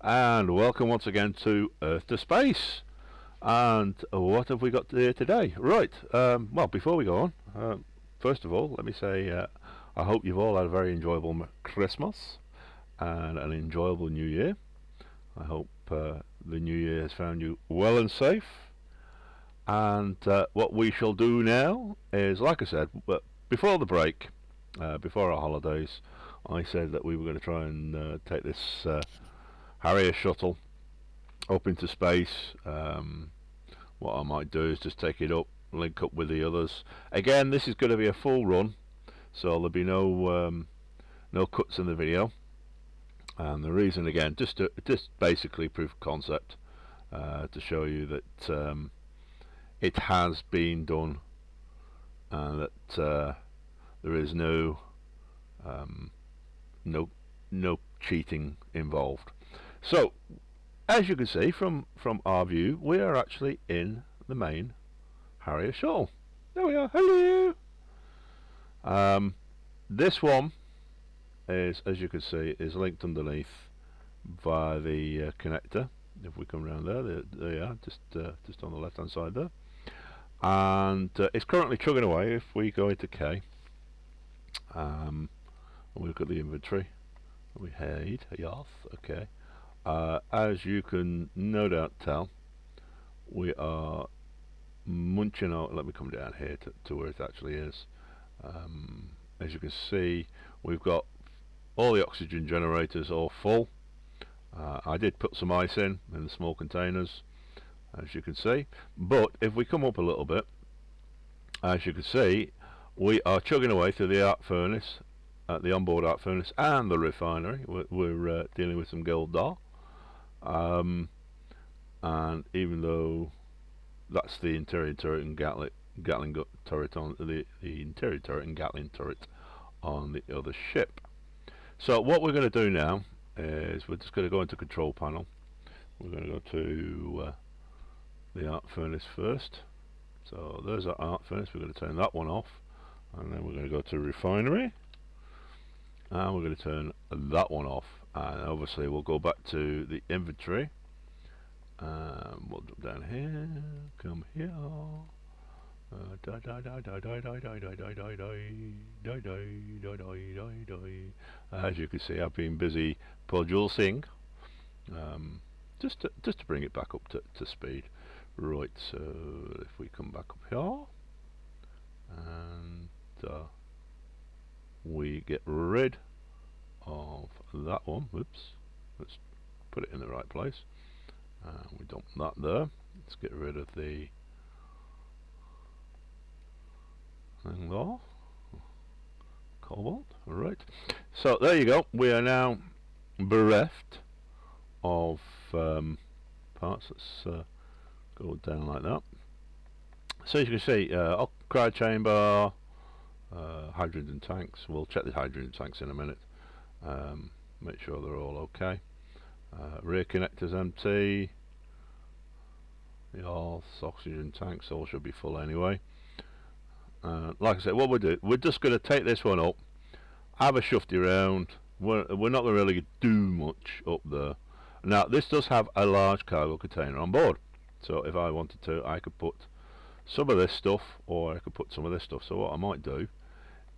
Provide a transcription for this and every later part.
And welcome once again to Earth to Space. And what have we got here today? Right, well, before we go on, first of all, let me say I hope you've all had a very enjoyable Christmas and an enjoyable New Year. I hope the New Year has found you well and safe. And what we shall do now is, like I said, before the break, before our holidays, I said that we were going to try and take this Harrier shuttle up into space. What I might do is just take it up, link up with the others. Again, this is going to be a full run, so there'll be no cuts in the video. And the reason, again, just basically proof of concept, to show you that it has been done, and that there is no cheating involved. So, as you can see from our view, we are actually in the main Harrier shuttle. There we are. Hello. This one is, as you can see, is linked underneath via the connector. If we come around there you are, just on the left hand side there, and it's currently chugging away. If we go into K, and we look at the inventory, we head yes, okay. As you can no doubt tell, we are munching out. Let me come down here to where it actually is. As you can see, we've got all the oxygen generators all full. I did put some ice in the small containers, as you can see, but if we come up a little bit, as you can see, we are chugging away through the arc furnace, the onboard arc furnace and the refinery. We're dealing with some gold dar. And even though that's the interior turret and Gatling turret on the interior turret and Gatling turret on the other ship. So what we're going to do now is we're just going to go into control panel. We're going to go to the arc furnace first. So there's our arc furnace. We're going to turn that one off, and then we're going to go to refinery, and we're going to turn that one off. And obviously we'll go back to the inventory, we'll drop down here, come here, as you can see, I've been busy producing, just to bring it back up to speed. Right, so if we come back up here and we get rid of that one. Whoops, let's put it in the right place. We dump that there. Let's get rid of the thing there. Cobalt. Alright, so there you go. We are now bereft of parts. Let's go down like that. So as you can see, cryo chamber, hydrogen tanks. We'll check the hydrogen tanks in a minute. Make sure they're all okay. Rear connectors empty. The oxygen tanks all should be full anyway. Like I said, what we'll do, we're just going to take this one up, have a shufty around. We're not going to really do much up there. Now this does have a large cargo container on board, so if I wanted to, I could put some of this stuff, or I could put some of this stuff. So what I might do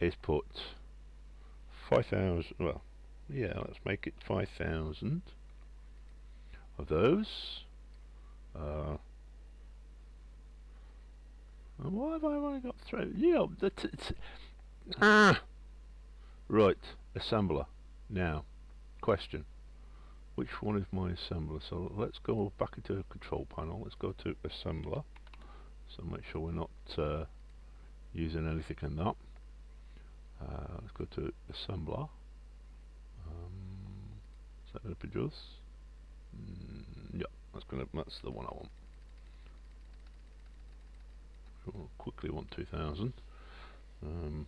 is put 5,000, well, yeah, let's make it 5,000 of those. Why have I only got 3? Yeah, right, assembler. Now, question: which one is my assembler? So let's go back into the control panel. Let's go to assembler. So make sure we're not using anything in that. Let's go to assembler. Is that going to produce? Yeah, that's the one I want. We'll quickly want 2,000. And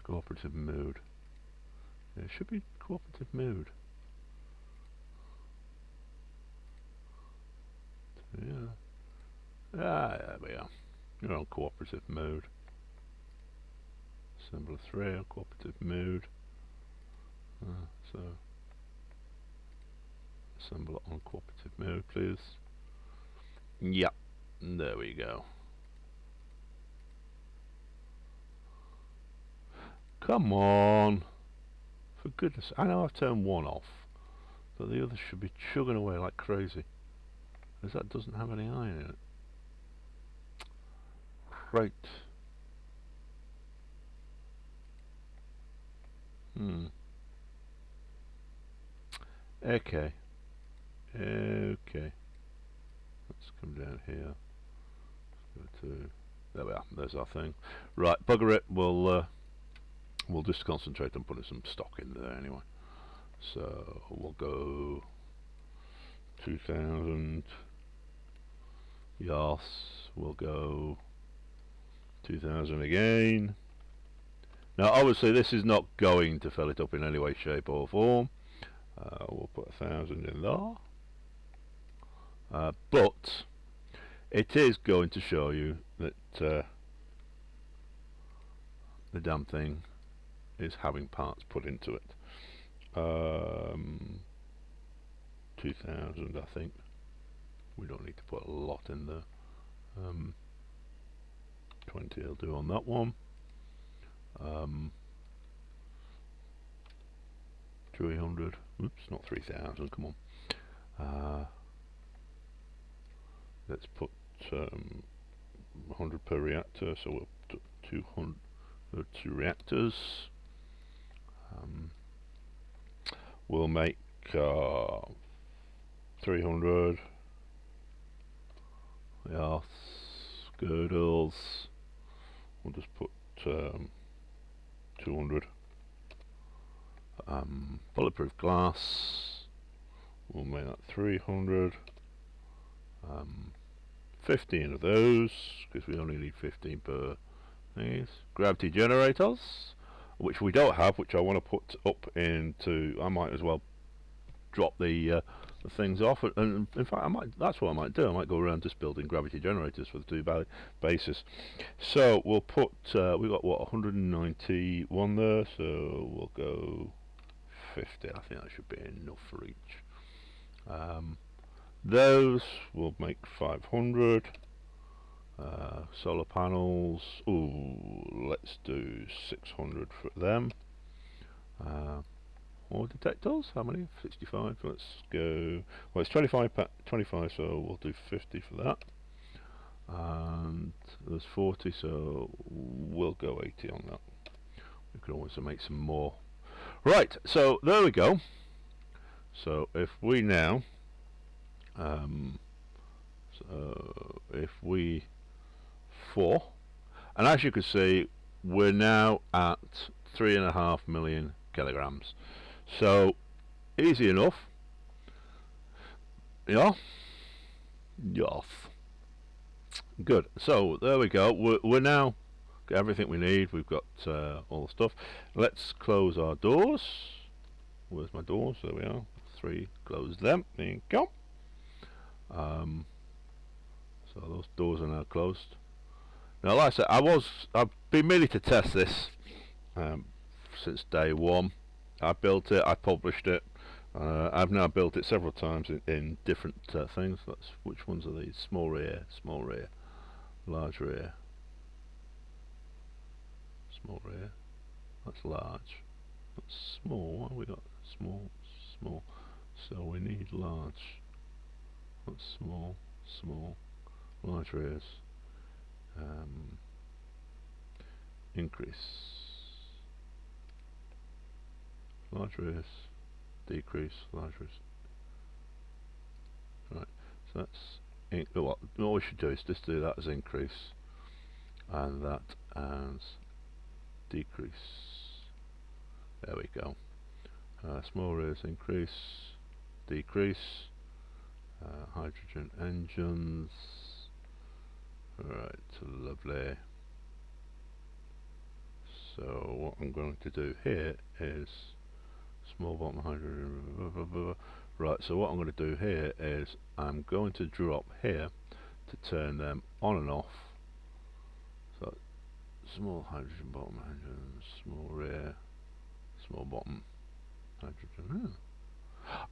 cooperative mode. It should be cooperative mode. Yeah. There we are. You're on cooperative mode. Assembler 3 on cooperative mode. So Assemble on cooperative mode, please. Yep, there we go. Come on! For goodness, I know I've turned one off, but the other should be chugging away like crazy. Because that doesn't have any iron in it. Right. Okay. Okay. Let's come down here. Let's go to... There we are. There's our thing. Right, bugger it. We'll just concentrate on putting some stock in there anyway. So we'll go 2000. Yes. We'll go 2000 again. Now obviously this is not going to fill it up in any way, shape or form. We'll put 1000 in there. But it is going to show you that the damn thing is having parts put into it. 2000 I think. We don't need to put a lot in there. 20 will do on that one. 300. Oops, not 3000. Come on. Let's put 100 per reactor. So we'll put 200 2 reactors. We'll make 300. Yes, girdles. We'll just put 200. Bulletproof glass. We'll make that 300. 15 of those, because we only need 15 per things. Gravity generators, which we don't have, which I want to put up into. I might as well drop the things off, and in fact, that's what I might do. I might go around just building gravity generators for the two bases. So we'll put. We got what 191 there, so we'll go 50. I think that should be enough for each. Those will make 500. Solar panels. Ooh, let's do 600 for them. More detectors. How many? 65. Let's go. Well, it's 25. 25. So we'll do 50 for that. And there's 40. So we'll go 80 on that. We could always make some more. Right. So there we go. So if we now. So if we 4, and as you can see, we're now at 3.5 million kilograms. So easy enough. Yeah. Yes. Good. So there we go. We're now got everything we need. We've got all the stuff. Let's close our doors. Where's my doors? There we are. 3. Close them. There you go. So those doors are now closed. Now, like I said, I've been meaning to test this since day one. I built it, I published it. I've now built it several times in different things. Which ones are these? Small rear, large rear, small rear. That's large. That's small. What have we got? Small. So we need large. That's small. Large rears. Increase. Large rears. Decrease. Large rears. Right. So that's what we should do is just do that as increase, and that as decrease. There we go. Small rears increase, decrease. Hydrogen engines. Right, lovely. So what I'm going to do here is small bottom hydrogen. Right, so what I'm going to do here is I'm going to drop here to turn them on and off. So small hydrogen bottom hydrogen, small rear, small bottom hydrogen.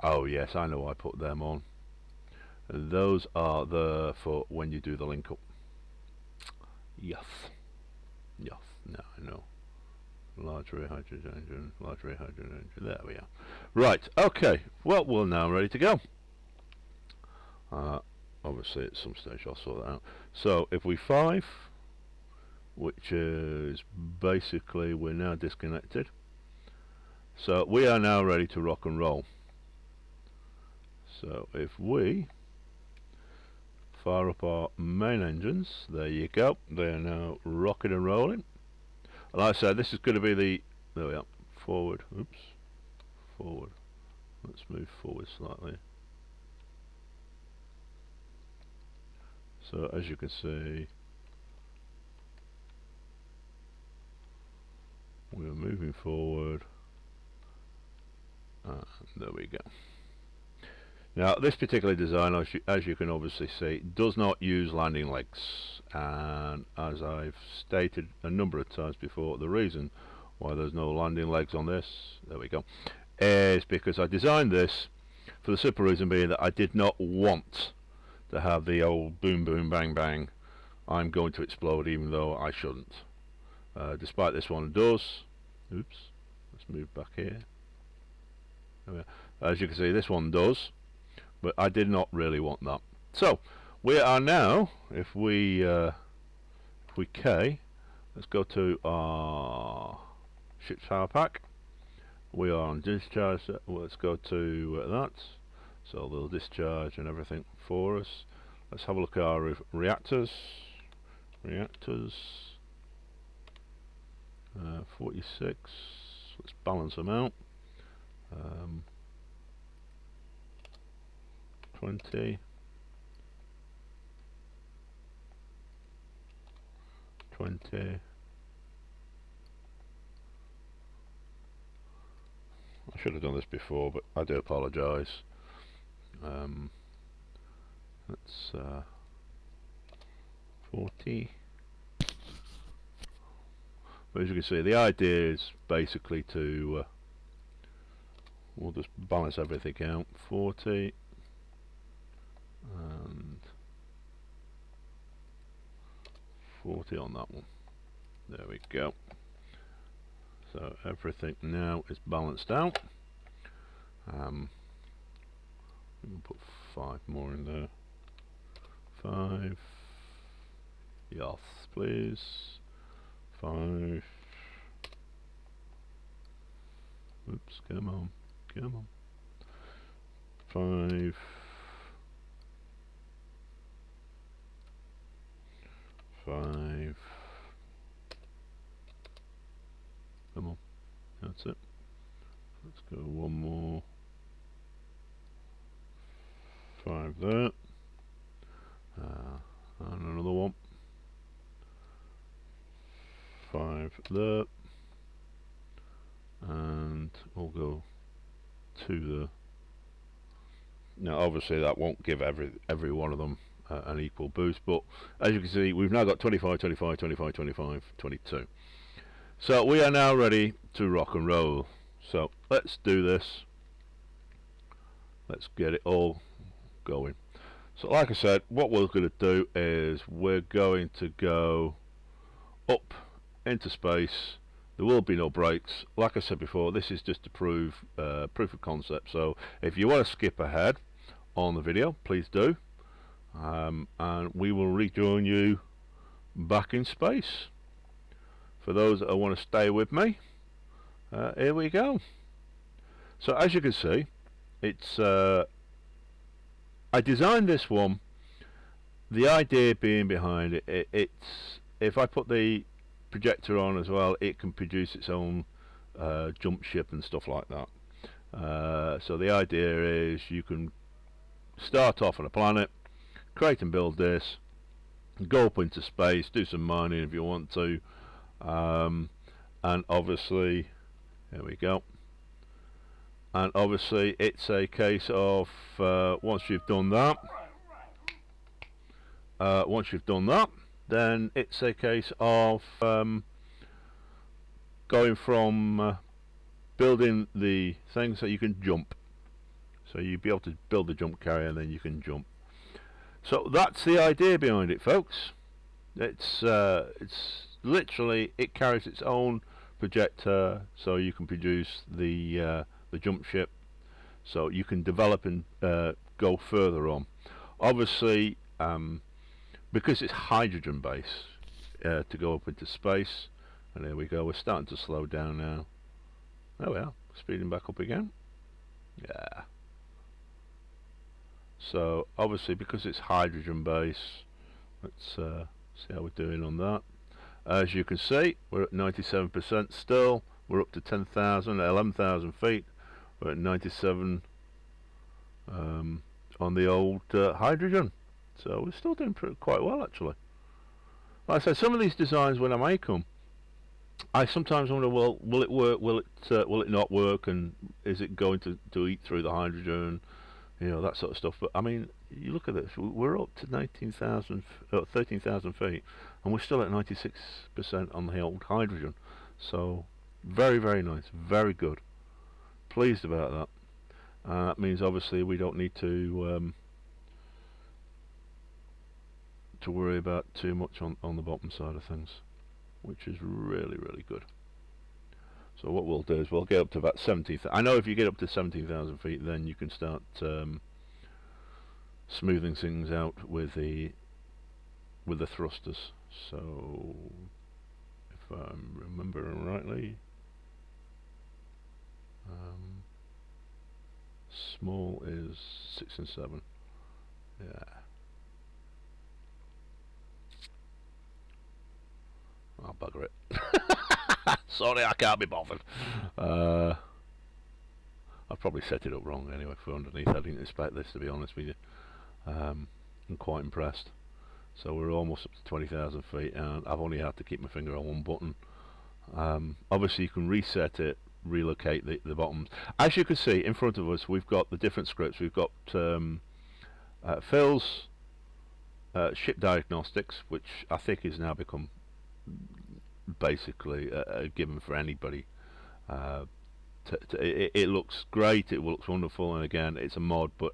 Oh yes, I know why I put them on. Those are the for when you do the link up. Yes. Yes. Now I know. Large rear hydrogen engine, large rear hydrogen engine. There we are. Right. Okay. Well, we're now ready to go. Obviously, at some stage I'll sort that out. So if we 5, which is basically we're now disconnected. So we are now ready to rock and roll. So if we fire up our main engines, there you go. They are now rocking and rolling. Like I said, this is going to be the, there we are, forward, oops, forward. Let's move forward slightly. So as you can see, we're moving forward, and there we go. Now this particular design, as you can obviously see, does not use landing legs, and as I've stated a number of times before, the reason why there's no landing legs on this, there we go, is because I designed this for the simple reason being that I did not want to have the old boom boom bang bang, I'm going to explode even though I shouldn't. Despite this one does. Oops, let's move back here. As you can see, this one does, but I did not really want that. So we are now, if we K, let's go to our ship's power pack. We are on discharge. Let's go to that. So they'll discharge and everything for us. Let's have a look at our reactors. 46. Let's balance them out. 20. 20. I should have done this before, but I do apologise. Let's 40. But as you can see, the idea is basically to we'll just balance everything out. 40 and 40 on that one. There we go. So everything now is balanced out. We can put 5 more in there. 5. Yes, please. 5. Oops, come on. Come on. 5. 5. Come on. That's it. Let's go one more. 5 there. And another one. 5 there. And we'll go 2 there. Now obviously that won't give every one of them an equal boost, but as you can see, we've now got 25, 25, 25, 25, 22. So we are now ready to rock and roll. So let's do this. Let's get it all going. So like I said, what we're going to do is we're going to go up into space. There will be no brakes. Like I said before, this is just to prove proof of concept. So if you want to skip ahead on the video, please do, and we will rejoin you back in space. For those that want to stay with me, here we go. So as you can see, it's I designed this one, the idea being behind it, it's if I put the projector on as well, it can produce its own jump ship and stuff like that. So the idea is you can start off on a planet, create and build this, go up into space, do some mining if you want to, and obviously, there we go. And obviously it's a case of once you've done that, then it's a case of going from building the things so you can jump. So you'll be able to build the jump carrier and then you can jump. So that's the idea behind it, folks. It's literally, it carries its own projector, so you can produce the jump ship, so you can develop and go further on. Obviously, because it's hydrogen based, to go up into space, and there we go, we're starting to slow down now. There we are, speeding back up again. Yeah. So obviously, because it's hydrogen based, let's see how we're doing on that. As you can see, we're at 97% still. We're up to 10,000, 11,000 feet. We're at 97 on the old hydrogen. So we're still doing quite well, actually. Like I said, some of these designs, when I make them, I sometimes wonder, well, will it work? Will it not work? And is it going to eat through the hydrogen? You know, that sort of stuff. But I mean, you look at this. We're up to 13,000 feet, and we're still at 96% on the old hydrogen. So very, very nice, very good. Pleased about that. That means obviously we don't need to worry about too much on the bottom side of things, which is really, really good. So what we'll do is we'll get up to about 17,000. I know if you get up to 17,000 feet, then you can start smoothing things out with the thrusters. So if I'm remembering rightly, small is 6 and 7. Yeah. I'll bugger it. Sorry, I can't be bothered. I've probably set it up wrong anyway for underneath. I didn't expect this, to be honest with you. I'm quite impressed. So we're almost up to 20,000 feet, and I've only had to keep my finger on one button. Obviously you can reset it, relocate the bottoms. As you can see in front of us, we've got the different scripts. We've got Phil's ship diagnostics, which I think has now become basically a given for anybody. It looks great, it looks wonderful, and again, it's a mod, but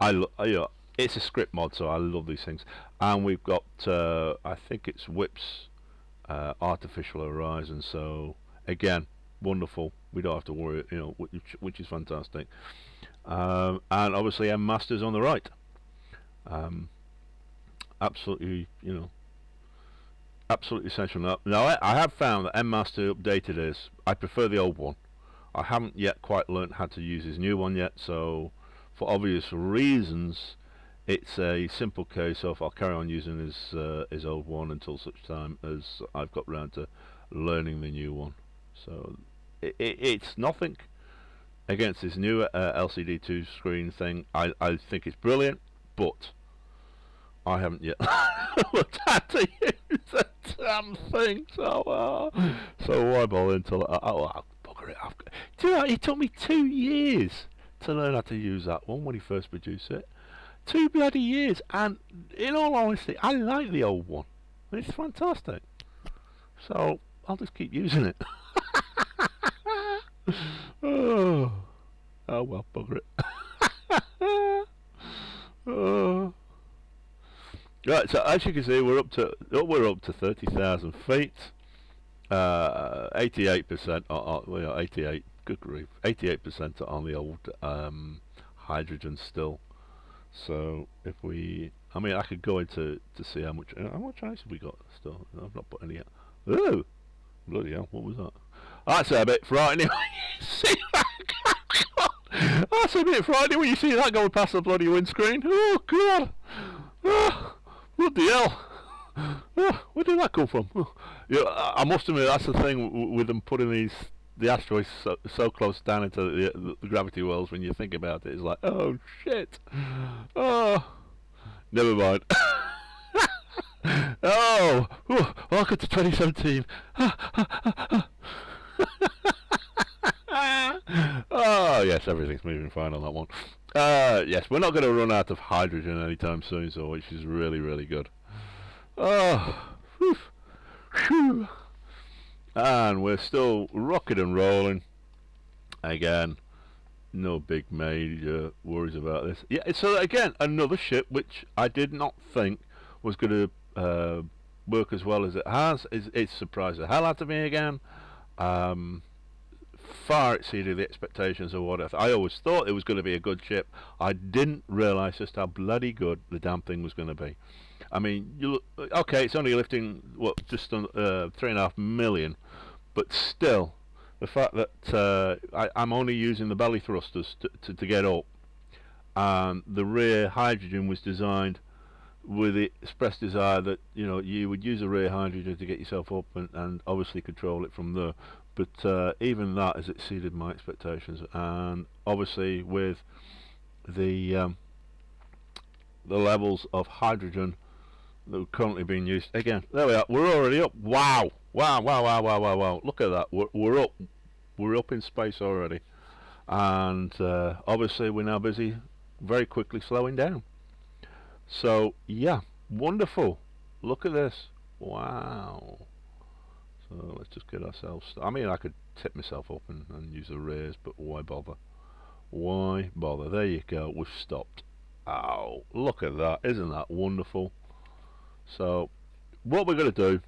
you know, it's a script mod, so I love these things. And we've got I think it's Whip's artificial horizon, so again, wonderful. We don't have to worry, you know, which is fantastic. And obviously M Masters on the right. Absolutely, you know, absolutely essential. Now I have found that M Master updated is, I prefer the old one. I haven't yet quite learnt how to use his new one yet, so for obvious reasons it's a simple case of I'll carry on using his old one until such time as I've got round to learning the new one. So it's nothing against this new LCD2 screen thing. I think it's brilliant, but I haven't yet learned how to use the damn thing, so why bother until I'll bugger it. Do you know, it took me 2 years to learn how to use that one when he first produced it. 2 bloody years, and in all honesty, I like the old one. It's fantastic. So I'll just keep using it. Oh well, bugger it. Oh. Right, so as you can see, we're up to 30,000 feet. 88%, well, 88. Good grief, 88% on the old hydrogen still. So if we, I mean, I could go into to see how much ice have we got still. I've not put any yet. Oh, bloody hell! What was that? That's a bit frightening. See that? That's a bit frightening when you see that going past the bloody windscreen. Oh God! Oh, bloody hell! Oh, where did that come from? Oh. Yeah, I must admit that's the thing with them putting the asteroids so close down into the gravity wells. When you think about it, it's like, oh shit! Oh, never mind. Oh, welcome to 2017. Oh yes, everything's moving fine on that one. Yes, we're not going to run out of hydrogen anytime soon, so which is really, really good. Oh, whew, whew. And we're still rocking and rolling again. no big major worries about this. Yeah, so again, another ship which I did not think was going to work as well as it has. It's surprised the hell out of me again. Um, Far exceeded the expectations of what I always thought it was going to be a good ship. I didn't realise just how bloody good the damn thing was going to be. I mean, you look, okay, it's only lifting what just 3.5 million, but still, the fact that I'm only using the belly thrusters to get up, and the rear hydrogen was designed with the express desire that you would use a rear hydrogen to get yourself up and obviously control it from there. But even that has exceeded my expectations, and obviously with the the levels of hydrogen that are currently being used. Again, there we are. We're already up. Wow! Wow! Wow! Wow! Wow! Wow! Wow! Look at that. We're up. We're up in space already, and obviously we're now busy, very quickly slowing down. So yeah, wonderful. Look at this. Wow. So let's just get ourselves. I mean, I could tip myself up and use the rears, but why bother? Why bother? There you go. We've stopped. Oh, look at that. Isn't that wonderful? So what we're going to do,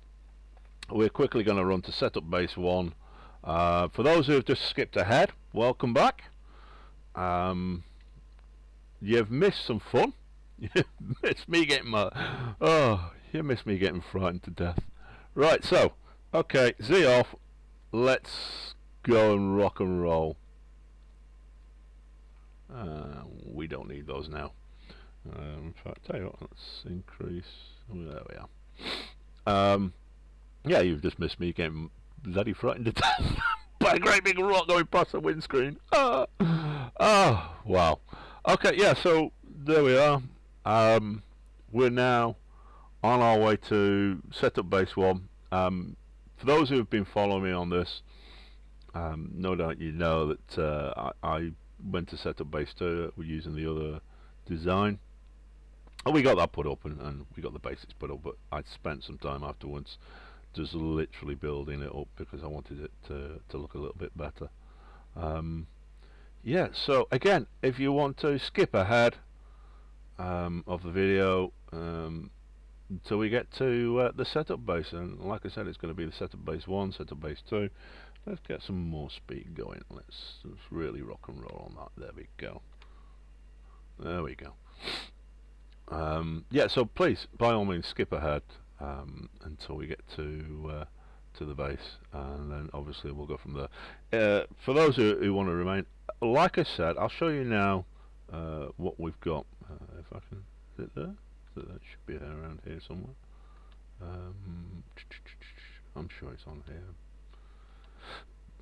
we're quickly going to run to setup base 1. For those who have just skipped ahead, welcome back. You've missed some fun. You missed me getting you missed me getting frightened to death. Right, so okay, Z off. Let's go and rock and roll. We don't need those now. In fact, tell you what, let's increase. There we are. Yeah, you've just missed me getting bloody frightened to death by a great big rock going past the windscreen. Oh, wow. Okay, yeah, so there we are. We're now on our way to setup base 1. For those who have been following me on this, no doubt you know that I went to setup base 2. We're using the other design. And we got that put up and we got the basics put up, but I spent some time afterwards just literally building it up because I wanted it to look a little bit better. Yeah, so again, if you want to skip ahead of the video until we get to the setup base, and like I said, it's going to be the setup base 1, setup base 2. Let's get some more speed going. Let's really rock and roll on that. There we go. There we go. Yeah, so please, by all means, skip ahead until we get to the base, and then obviously we'll go from there. For those who want to remain, like I said, I'll show you now what we've got. If I can, is it there? That should be around here somewhere. I'm sure it's on here.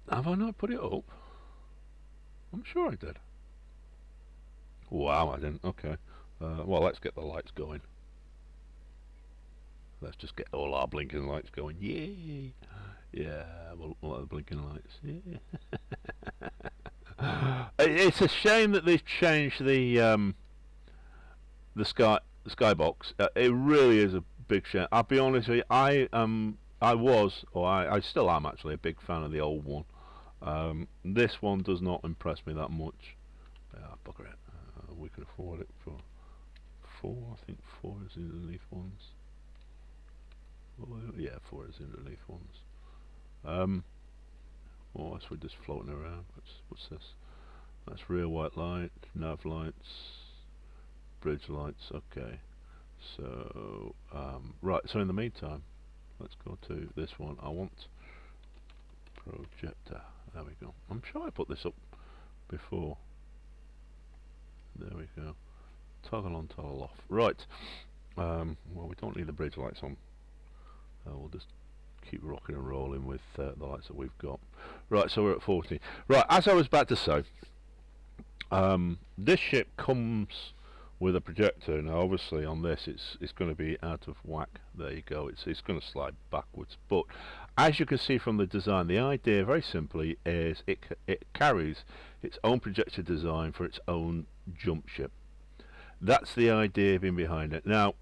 Have I not put it up? I'm sure I did. Wow, I didn't. Okay. Well, let's get the lights going. Let's just get all our blinking lights going. Yay! Yeah, we'll let the blinking lights. Yeah. It's a shame that they've changed the skybox. It really is a big shame. I'll be honest with you. I still am actually a big fan of the old one. This one does not impress me that much. Bugger it. We could afford it for 4. I think 4 is in the underneath ones. Yeah, 4 is in the underneath ones. Oh, that's we're just floating around. What's this? That's rear white light, nav lights, bridge lights. Okay. So right. So in the meantime, let's go to this one. I want projector. There we go. I'm sure I put this up before. There we go. Toggle on, toggle off. Right. Well, we don't need the bridge lights on. We'll just keep rocking and rolling with the lights that we've got. Right, so we're at 40. Right, as I was about to say, this ship comes with a projector. Now, obviously, on this, it's going to be out of whack. There you go. It's going to slide backwards. But as you can see from the design, the idea, very simply, is it carries its own projector design for its own jump ship. That's the idea behind it. Now,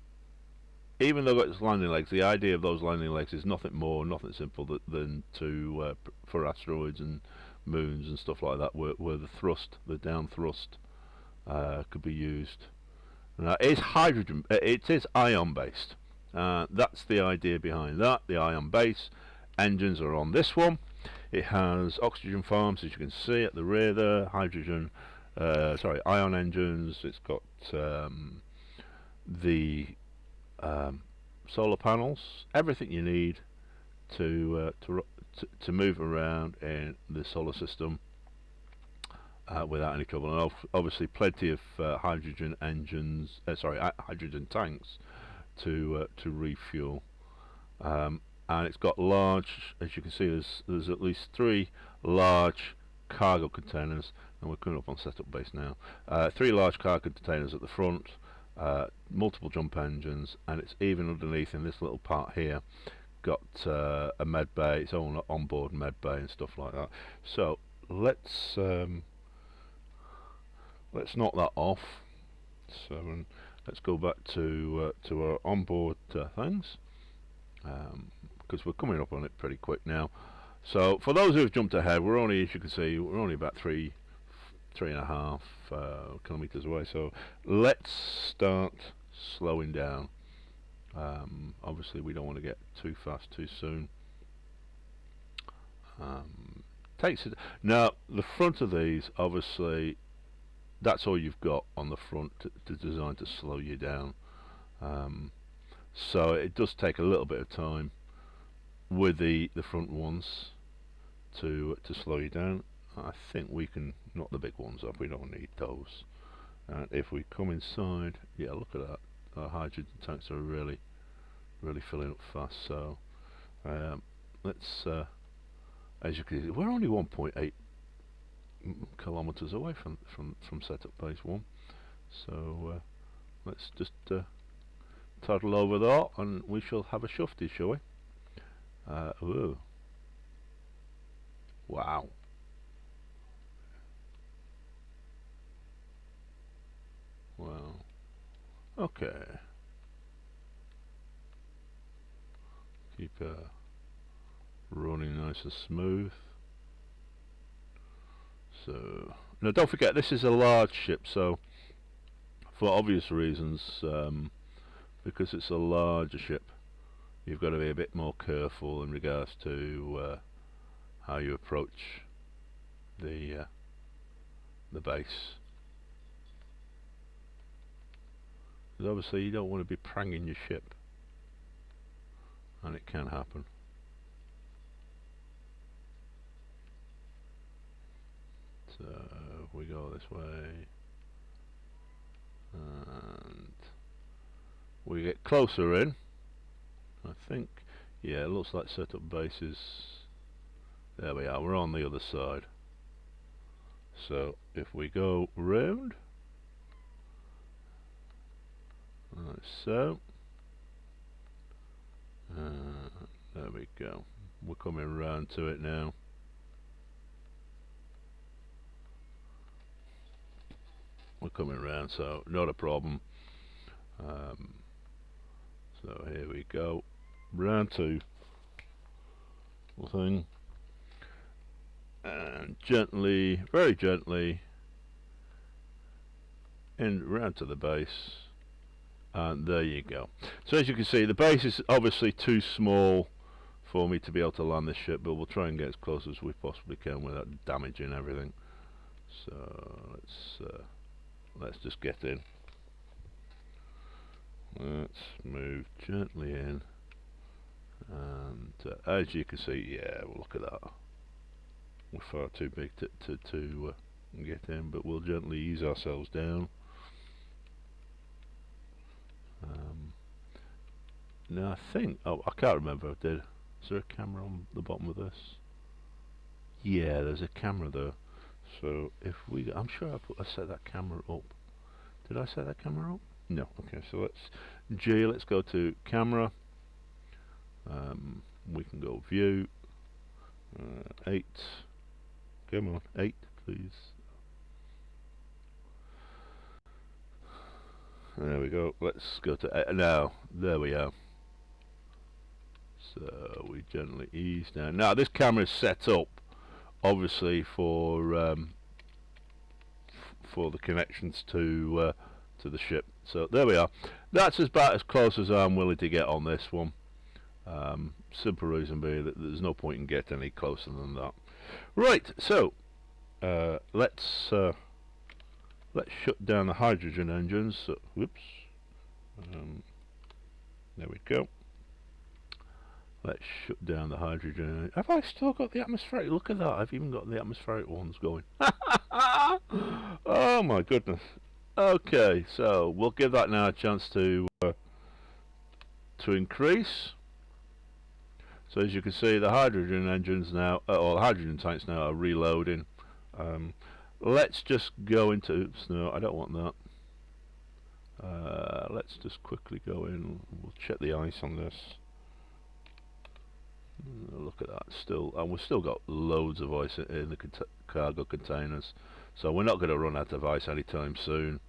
even though it's landing legs, the idea of those landing legs is nothing more, nothing simple than to for asteroids and moons and stuff like that, where the thrust, the down thrust, could be used. Now, it is hydrogen. It is ion based. That's the idea behind that. The ion base engines are on this one. It has oxygen farms, as you can see at the rear there. Hydrogen, ion engines. It's got the solar panels, everything you need to move around in the solar system without any trouble. And obviously, plenty of hydrogen engines. Hydrogen tanks to refuel. And it's got large, as you can see, there's at least 3 large cargo containers, and we're coming up on setup base now. 3 large cargo containers at the front, multiple jump engines, and it's even underneath in this little part here got a med bay, its own onboard med bay and stuff like that. So let's knock that off. So let's go back to our onboard things. Because we're coming up on it pretty quick now. So for those who have jumped ahead, we're only, as you can see, we're only about 3.5 kilometers away. So let's start slowing down. Obviously, we don't want to get too fast too soon. Takes it now. The front of these, obviously, that's all you've got on the front to design to slow you down. So it does take a little bit of time with the front ones to slow you down. I think we can knock the big ones off. We don't need those. And if we come inside, yeah, look at that. Our hydrogen tanks are really filling up fast. So let's, as you can see, we're only 1.8 kilometers away from setup base 1. So let's just toddle over that, and we shall have a shufty, shall we? Ooh. Wow. Wow. Okay. Keep running nice and smooth. So now, don't forget, this is a large ship, so for obvious reasons, because it's a larger ship, you've got to be a bit more careful in regards to how you approach the base. Because obviously you don't want to be pranging your ship, and it can happen. So we go this way, and we get closer in. I think, yeah, it looks like setup bases. There we are, we're on the other side. So if we go round, like so, there we go. We're coming round to it now. We're coming round, so not a problem. So here we go, round to the thing, and gently, very gently, in round to the base, and there you go. So as you can see, the base is obviously too small for me to be able to land this ship, but we'll try and get as close as we possibly can without damaging everything. So let's just get in. Let's move gently in, and as you can see, yeah, well, look at that. We're far too big to get in, but we'll gently ease ourselves down. Now I think, oh, I can't remember if I did. Is there a camera on the bottom of this? Yeah, there's a camera there. So if we, I'm sure I set that camera up. Did I set that camera up? No. Okay, so let's go to camera. We can go view. 8. Come on, 8, please. There we go. Let's go to 8 now. There we are. So we gently ease down. Now this camera is set up obviously for the connections to the ship. So there we are. That's about as close as I'm willing to get on this one. Simple reason being that there's no point in getting any closer than that. Right, so let's shut down the hydrogen engines. So, whoops. There we go. Let's shut down the hydrogen. Have I still got the atmospheric? Look at that. I've even got the atmospheric ones going. Oh my goodness. Okay, so we'll give that now a chance to increase. So as you can see, the hydrogen engines now, or the hydrogen tanks now are reloading. Let's just go into, oops, no, I don't want that. Let's just quickly go in. We'll check the ice on this. Look at that, still, and we've still got loads of ice in the cargo containers. So we're not going to run out of ice anytime soon.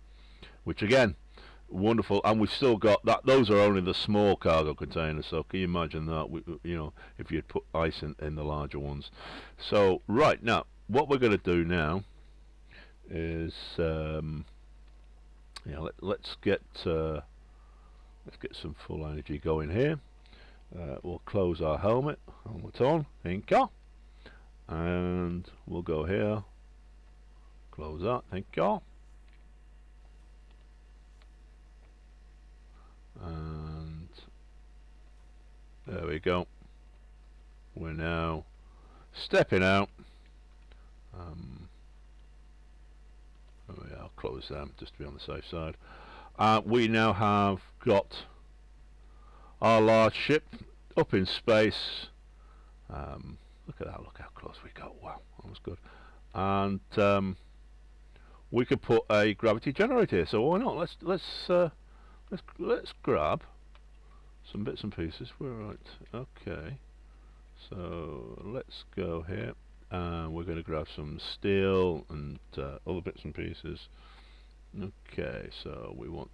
Which again, wonderful, and we've still got that. Those are only the small cargo containers, so can you imagine that? You know, if you'd put ice in the larger ones. So right now, what we're going to do now is, yeah, let's get some full energy going here. We'll close our helmet on, Inca, and we'll go here. Close that, Inca. And there we go. We're now stepping out. I'll close them just to be on the safe side. We now have got our large ship up in space. Look at that! Look how close we got. Wow, that was good. And we could put a gravity generator here. So why not? Let's grab some bits and pieces. We're right. Okay. So let's go here, and we're going to grab some steel and other bits and pieces. Okay. So we want.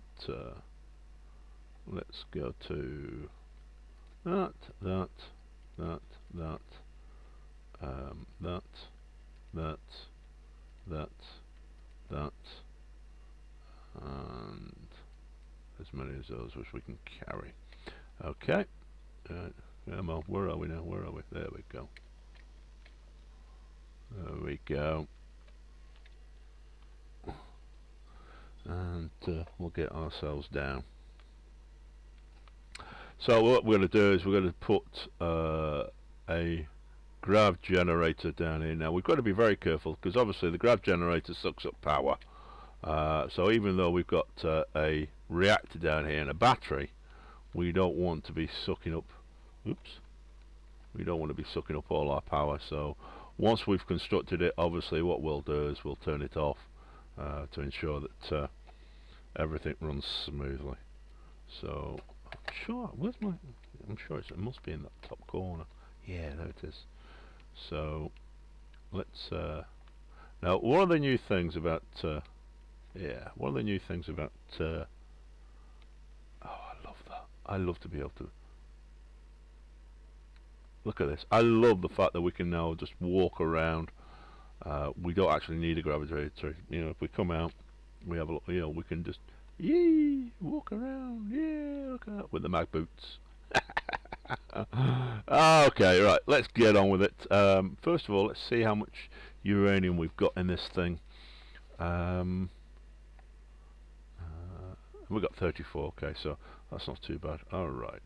Let's go to that, that, and as many of those as we can carry. Okay. Come on, where are we now? Where are we? There we go. There we go. And we'll get ourselves down. So what we're going to do is we're going to put a grav generator down here. Now we've got to be very careful because obviously the grav generator sucks up power. So even though we've got a reactor down here and a battery, we don't want to be sucking up. Oops. We don't want to be sucking up all our power. So once we've constructed it, obviously what we'll do is we'll turn it off to ensure that everything runs smoothly. So I'm sure it must be in that top corner. Yeah, there it is. So let's now one of the new things about oh, I love that. I love to be able to look at this. I love the fact that we can now just walk around. We don't actually need a gravitator. You know, if we come out, we have a look. You know, we can just walk around. Yeah, look at that with the mag boots. Okay, right. Let's get on with it. First of all, let's see how much uranium we've got in this thing. We've got 34. Okay, so that's not too bad. All right.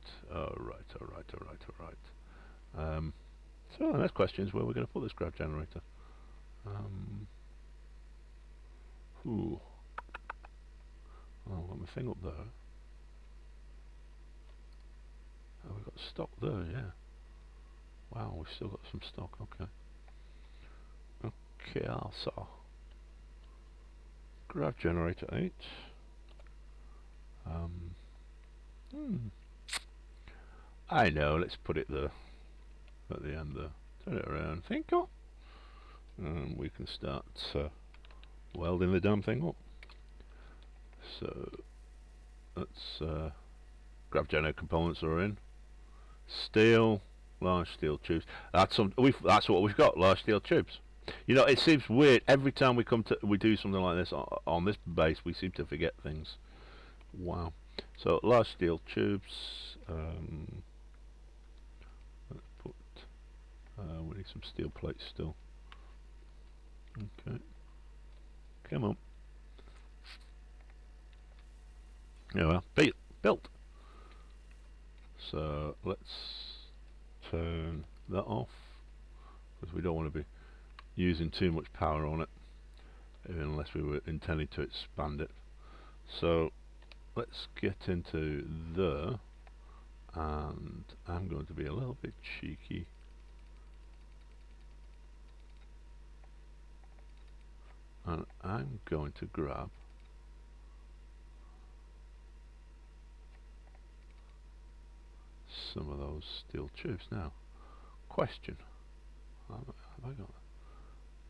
So the next question is where we're going to put this grav generator. Ooh. Oh, I've got my thing up there. Oh, we've got stock there, yeah. Wow, we've still got some stock, okay. Okay, so grav generator 8. I know, let's put it there at the end there. Turn it around, think of. And we can start welding the damn thing up. So let's grav generator components are in. Steel, Large steel tubes. That's what we've got. Large steel tubes. You know, it seems weird every time we do something like this on this base. We seem to forget things. Wow. So large steel tubes. Let's put. We need some steel plates still. Okay. Come on. Yeah, well, built. So let's turn that off because we don't want to be using too much power on it, unless we were intending to expand it. So let's get into there, and I'm going to be a little bit cheeky. And I'm going to grab some of those steel tubes now. Question: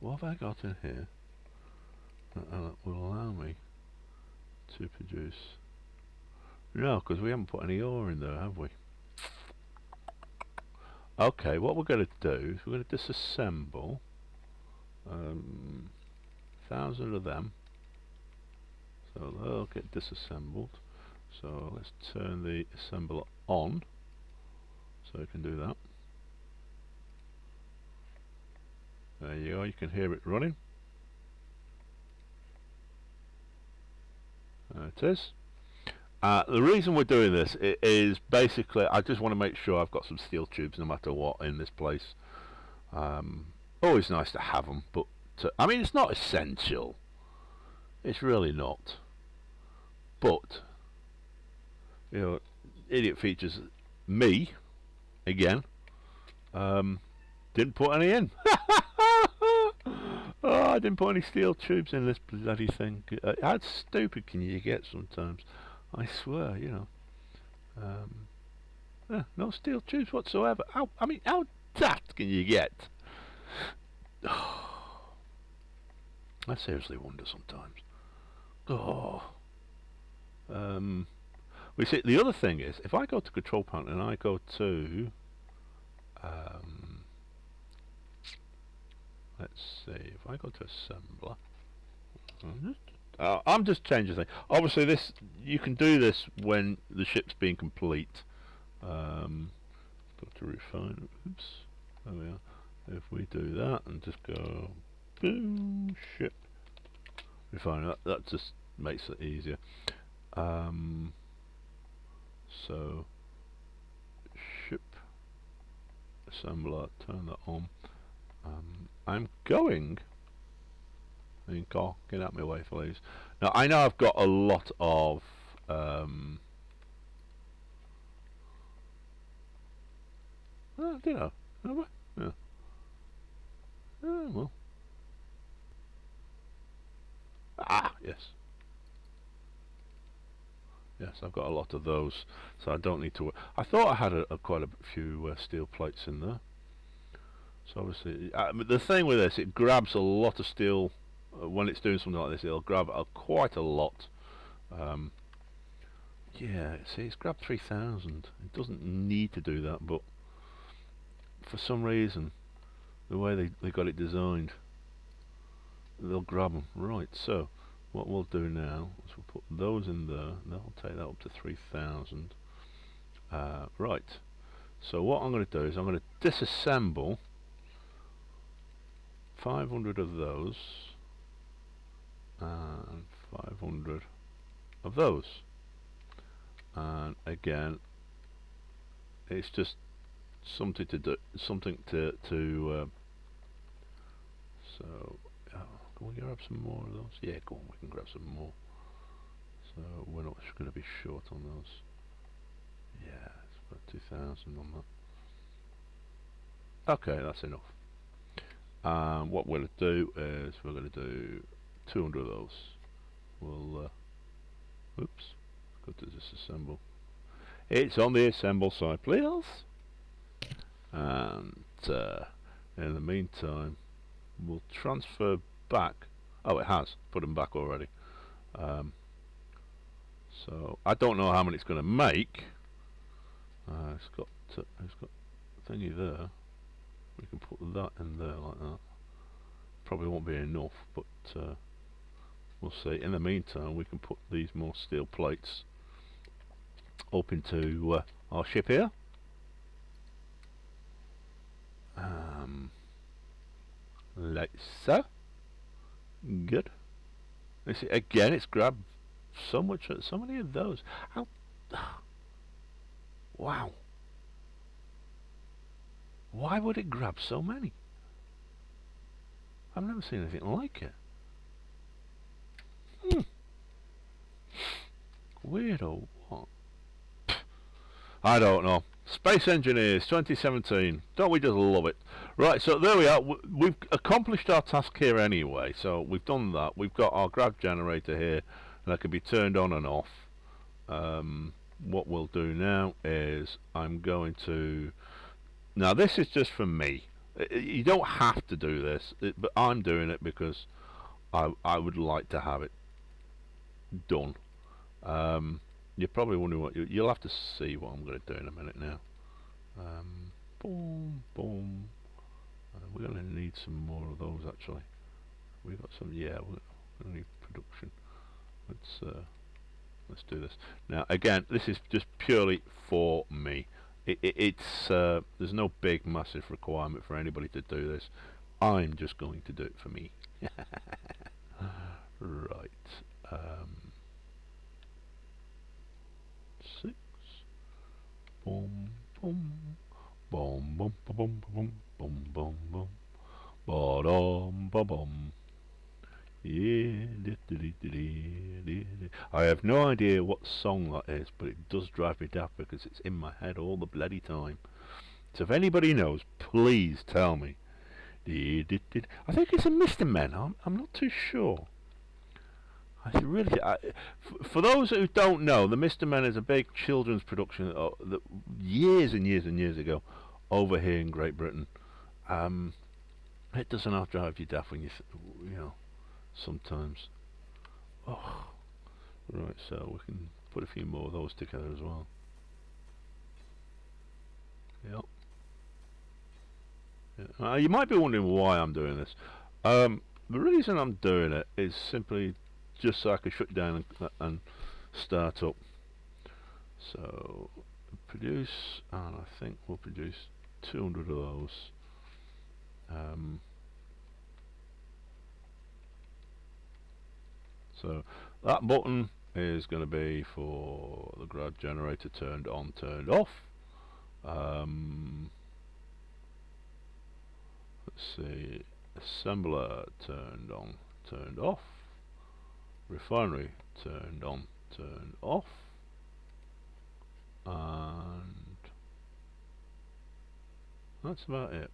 what have I got in here that will allow me to produce? No, because we haven't put any ore in there, have we? Okay, what we're going to do is we're going to disassemble 1,000 of them, so they'll get disassembled. So let's turn the assembler on so we can do that. There you go, you can hear it running. There it is. The reason we're doing this is basically I just want to make sure I've got some steel tubes no matter what in this place. Always nice to have them, but I mean, it's not essential. It's really not. But you know, idiot features me again. Didn't put any in. Oh, I didn't put any steel tubes in this bloody thing. How stupid can you get sometimes? I swear, you know. Yeah, no steel tubes whatsoever. I mean, how daft can you get? I seriously wonder sometimes. Oh. We see, the other thing is, if I go to control panel and I go to let's see, if I go to assembler, I'm just changing things. Obviously, this you can do this when the ship's being complete. Go to refine. Oops, there we are. If we do that and just go boom, ship refine, that just makes it easier. So ship assembler, turn that on. I'm going. Get out of my way, please. Now I know I've got a lot of did I? Have I? Yeah. Well. Yes. Yes, I've got a lot of those, so I don't need to. I thought I had quite a few steel plates in there. So obviously, the thing with this, it grabs a lot of steel. When it's doing something like this, it'll grab quite a lot. Yeah, see, it's grabbed 3,000. It doesn't need to do that, but for some reason, the way they got it designed, they'll grab them. Right, so what we'll do now is we'll put those in there. That'll take that up to 3,000. Right, so what I'm going to do is I'm going to disassemble 500 of those and 500 of those, and again it's just something to do, so can we grab some more of those? Yeah, go on, we can grab some more, so we're not going to be short on those. Yeah, it's about 2,000 on that. Okay, that's enough. What we're going to do is we're going to do 200 of those. We'll oops, go to disassemble. It's on the assemble side, please. And in the meantime, we'll transfer back. Oh, it has put them back already. So I don't know how many it's going to make. It's got thingy there. We can put that in there like that. Probably won't be enough, but we'll see. In the meantime, we can put these more steel plates up into our ship here. Like so. Good. You see, again, it's grabbed so many of those. How? Wow. Why would it grab so many? I've never seen anything like it. Weird or what? I don't know. Space Engineers 2017. Don't we just love it? Right, so there we are. We've accomplished our task here anyway. So we've done that. We've got our grav generator here, and that can be turned on and off. What we'll do now is I'm going to... Now this is just for me. You don't have to do this, but I'm doing it because I would like to have it done. You're probably wondering what you'll have to see what I'm going to do in a minute now. Boom, boom. We're going to need some more of those actually. We've got some. Yeah, we're going to need production. Let's do this now. Again, this is just purely for me. It's there's no big massive requirement for anybody to do this. I'm just going to do it for me. Right. 6. Boom, boom, boom, boom, boom, boom, boom, boom, boom, boom, boom, boom. Yeah. I have no idea what song that is, but it does drive me daft because it's in my head all the bloody time. So if anybody knows, please tell me. I think it's a Mr. Men. I'm not too sure. For those who don't know, the Mr. Men is a big children's production that years and years and years ago over here in Great Britain. It doesn't have to drive you daft when you know, sometimes. Oh, right. So we can put a few more of those together as well. Yep. Yeah. You might be wondering why I'm doing this. The reason I'm doing it is simply just so I can shut down and start up. So produce, and I think we'll produce 200 of those. So that button is going to be for the grav generator turned on, turned off. Let's see, assembler turned on, turned off. Refinery turned on, turned off. And that's about it.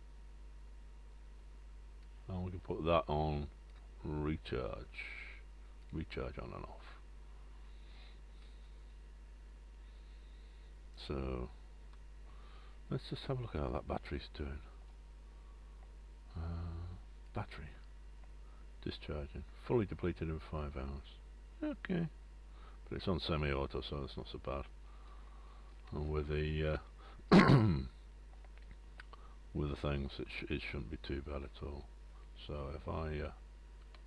And we can put that on recharge on and off. So let's just have a look at how that battery's doing. Battery discharging, fully depleted in 5 hours. Okay, but it's on semi-auto, so it's not so bad. And with the with the things, it shouldn't be too bad at all. So if I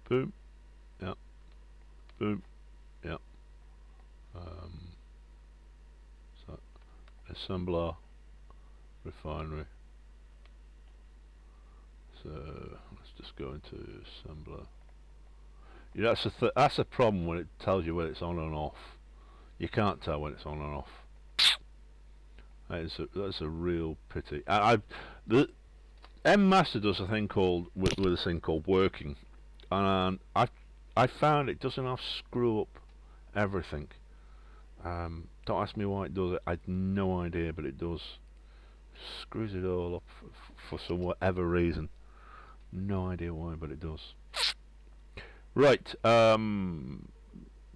boom, yeah, boom, yeah. So assembler, refinery. So let's just go into assembler. You know, that's a problem when it tells you when it's on and off. You can't tell when it's on and off. That's a real pity. The M Master does a thing called with this thing called working, and I found it doesn't have screw up everything. Don't ask me why it does it. I had no idea, but it does. Screws it all up for some whatever reason. No idea why, but it does. Right.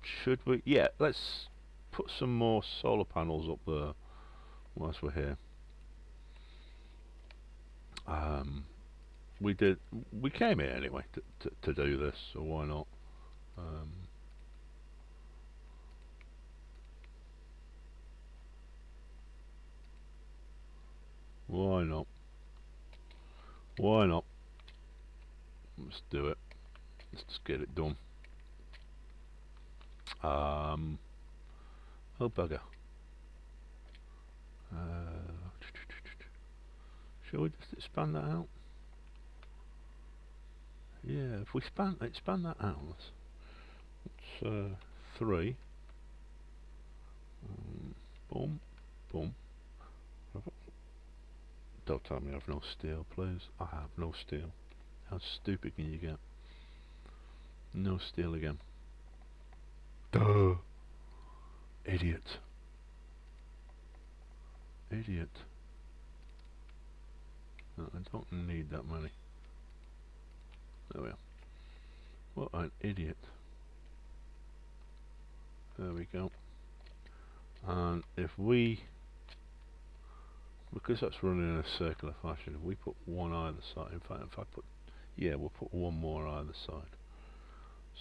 Should we? Yeah. Let's put some more solar panels up there whilst we're here. We came here anyway to do this, so why not? Why not? Why not? Let's do it. Let's just get it done. Oh bugger. Shall we just expand that out? Yeah, if we expand that out, let's 3. Boom, boom. Don't tell me I have no steel, please. I have no steel. How stupid can you get? No steel again. Duh. Idiot. Idiot. No, I don't need that many. There we are. What an idiot. There we go. And if we, because that's running in a circular fashion, if we put one either side, in fact if I put, yeah, we'll put one more either side.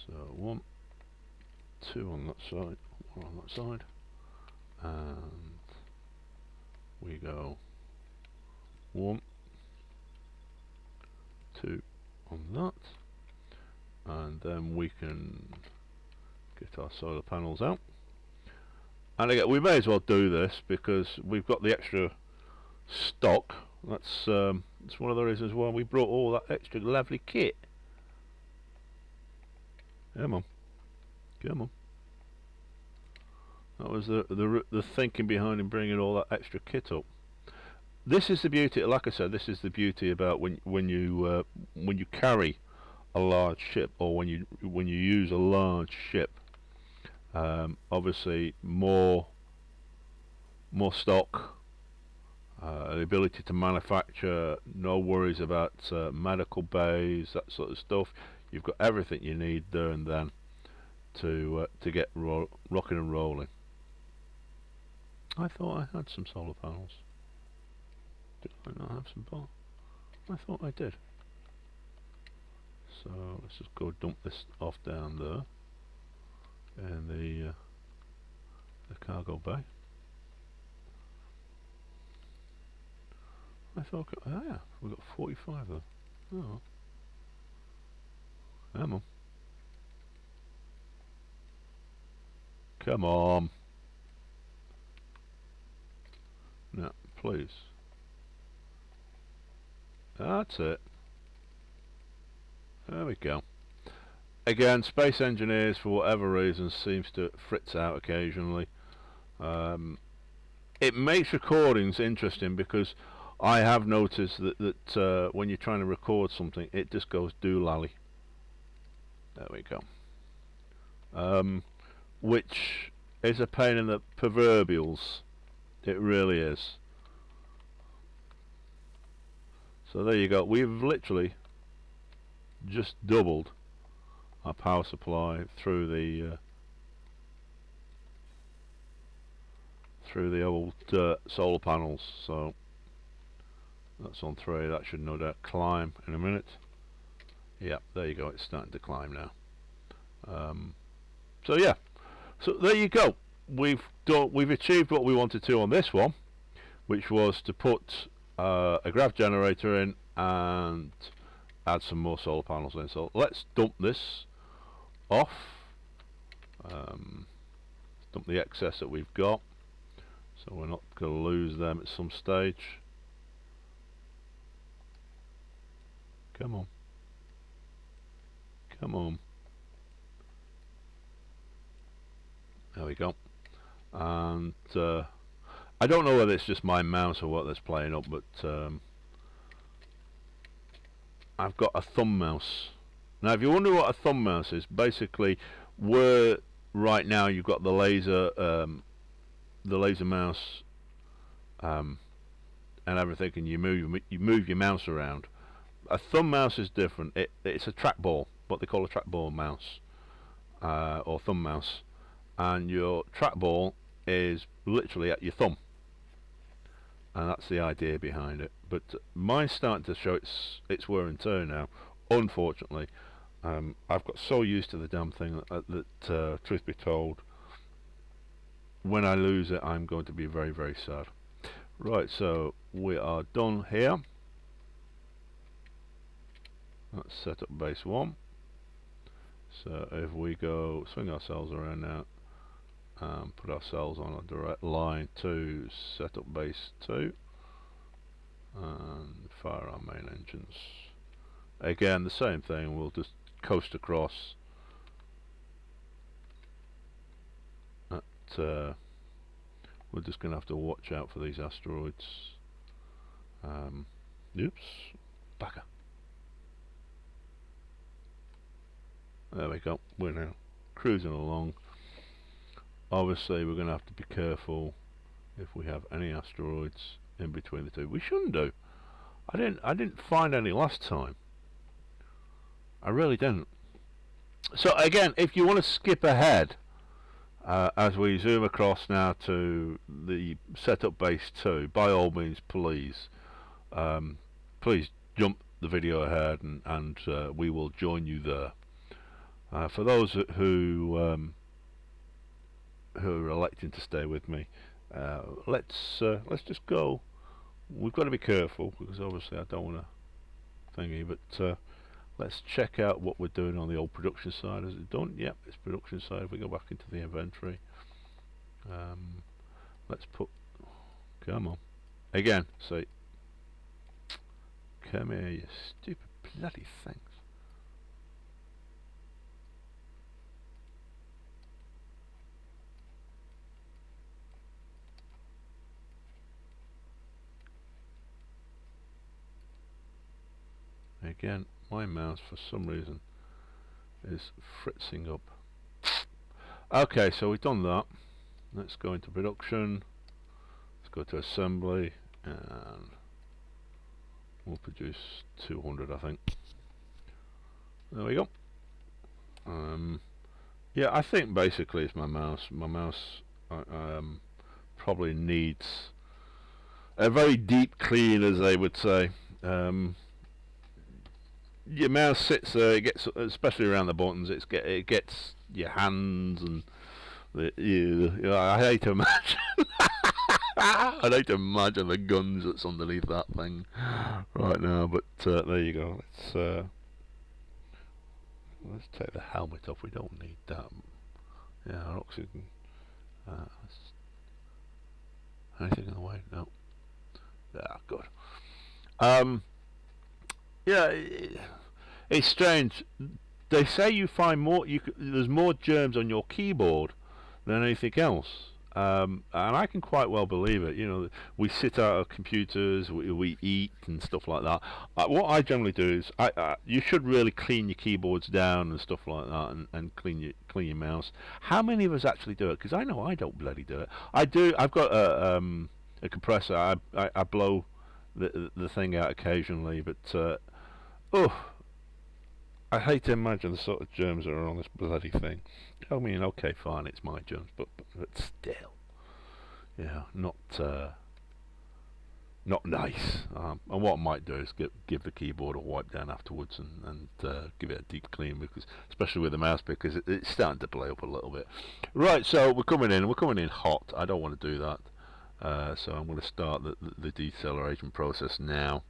So 1, 2 on that side, 1 on that side, and we go 1, 2 on that, and then we can get our solar panels out. And again, we may as well do this because we've got the extra stock. That's one of the reasons why we brought all that extra lovely kit. Come on, come on. That was the thinking behind him bringing all that extra kit up. This is the beauty, like I said, this is the beauty about when you carry a large ship, or when you use a large ship. Obviously, more stock, the ability to manufacture, no worries about medical bays, that sort of stuff. You've got everything you need there and then to get rocking and rolling. I thought I had some solar panels. Did I not have some bar? I thought I did. So let's just go dump this off down there in the cargo bay. I thought, oh yeah, we've got 45 there. Oh, come on, come on. No, please. That's it. There we go. Again, Space Engineers, for whatever reason, seems to fritz out occasionally. It makes recordings interesting because I have noticed that when you're trying to record something, it just goes doolally. There we go. Which is a pain in the proverbials. It really is. So there you go. We've literally just doubled our power supply through the old solar panels. So that's on 3. That should no doubt climb in a minute. Yeah, there you go. It's starting to climb now. So yeah, so there you go. We've achieved what we wanted to on this one, which was to put a grav generator in and add some more solar panels in. So let's dump this off. Dump the excess that we've got, so we're not going to lose them at some stage. Come on, come on. There we go. And I don't know whether it's just my mouse or what that's playing up, but I've got a thumb mouse. Now if you wonder what a thumb mouse is, basically where right now you've got the laser mouse and everything, and you move your mouse around. A thumb mouse is different. It's a trackball, what they call a trackball mouse, or thumb mouse, and your trackball is literally at your thumb, and that's the idea behind it. But mine's starting to show its wear and tear now, unfortunately. I've got so used to the damn thing that truth be told, when I lose it, I'm going to be very, very sad. Right, so we are done here. Let's set up base 1. So if we go swing ourselves around now and put ourselves on a direct line to set up base 2 and fire our main engines. Again, the same thing, we'll just coast across at, we're just going to have to watch out for these asteroids. Oops, backer. There we go, we're now cruising along. Obviously we're going to have to be careful if we have any asteroids in between the two. We shouldn't do. I didn't find any last time. I really didn't. So again, if you want to skip ahead as we zoom across now to the setup base 2, by all means please please jump the video ahead and we will join you there. For those who are electing to stay with me, let's just go. We've got to be careful because obviously I don't want to thingy, but let's check out what we're doing on the old production side. Is it done? Yep, it's production side. If we go back into the inventory, let's put, come on, again, say, come here, you stupid bloody things. Again, my mouse for some reason is fritzing up. Okay, so we've done that. Let's go into production. Let's go to assembly and we'll produce 200, I think. There we go. Yeah, I think basically it's my mouse. My mouse probably needs a very deep clean, as they would say. Your mouse sits there, it gets, especially around the buttons, it gets your hands and you know, I hate to imagine I'd hate to imagine the guns that's underneath that thing right now, but there you go. Let's take the helmet off, we don't need that. Yeah, our oxygen, anything in the way? No. Ah, good. Yeah, it's strange. They say you find more. There's more germs on your keyboard than anything else, and I can quite well believe it. You know, we sit at our computers, we eat and stuff like that. What I generally do is, you should really clean your keyboards down and stuff like that, and clean your mouse. How many of us actually do it? Because I know I don't bloody do it. I do. I've got a compressor. I blow the thing out occasionally, but. Oh, I hate to imagine the sort of germs that are on this bloody thing. I mean, okay, fine, it's my germs, but still, yeah, not nice. And what I might do is give the keyboard a wipe down afterwards and give it a deep clean, because especially with the mouse, because it's starting to play up a little bit. Right, so we're coming in hot. I don't want to do that, so I'm going to start the deceleration process now.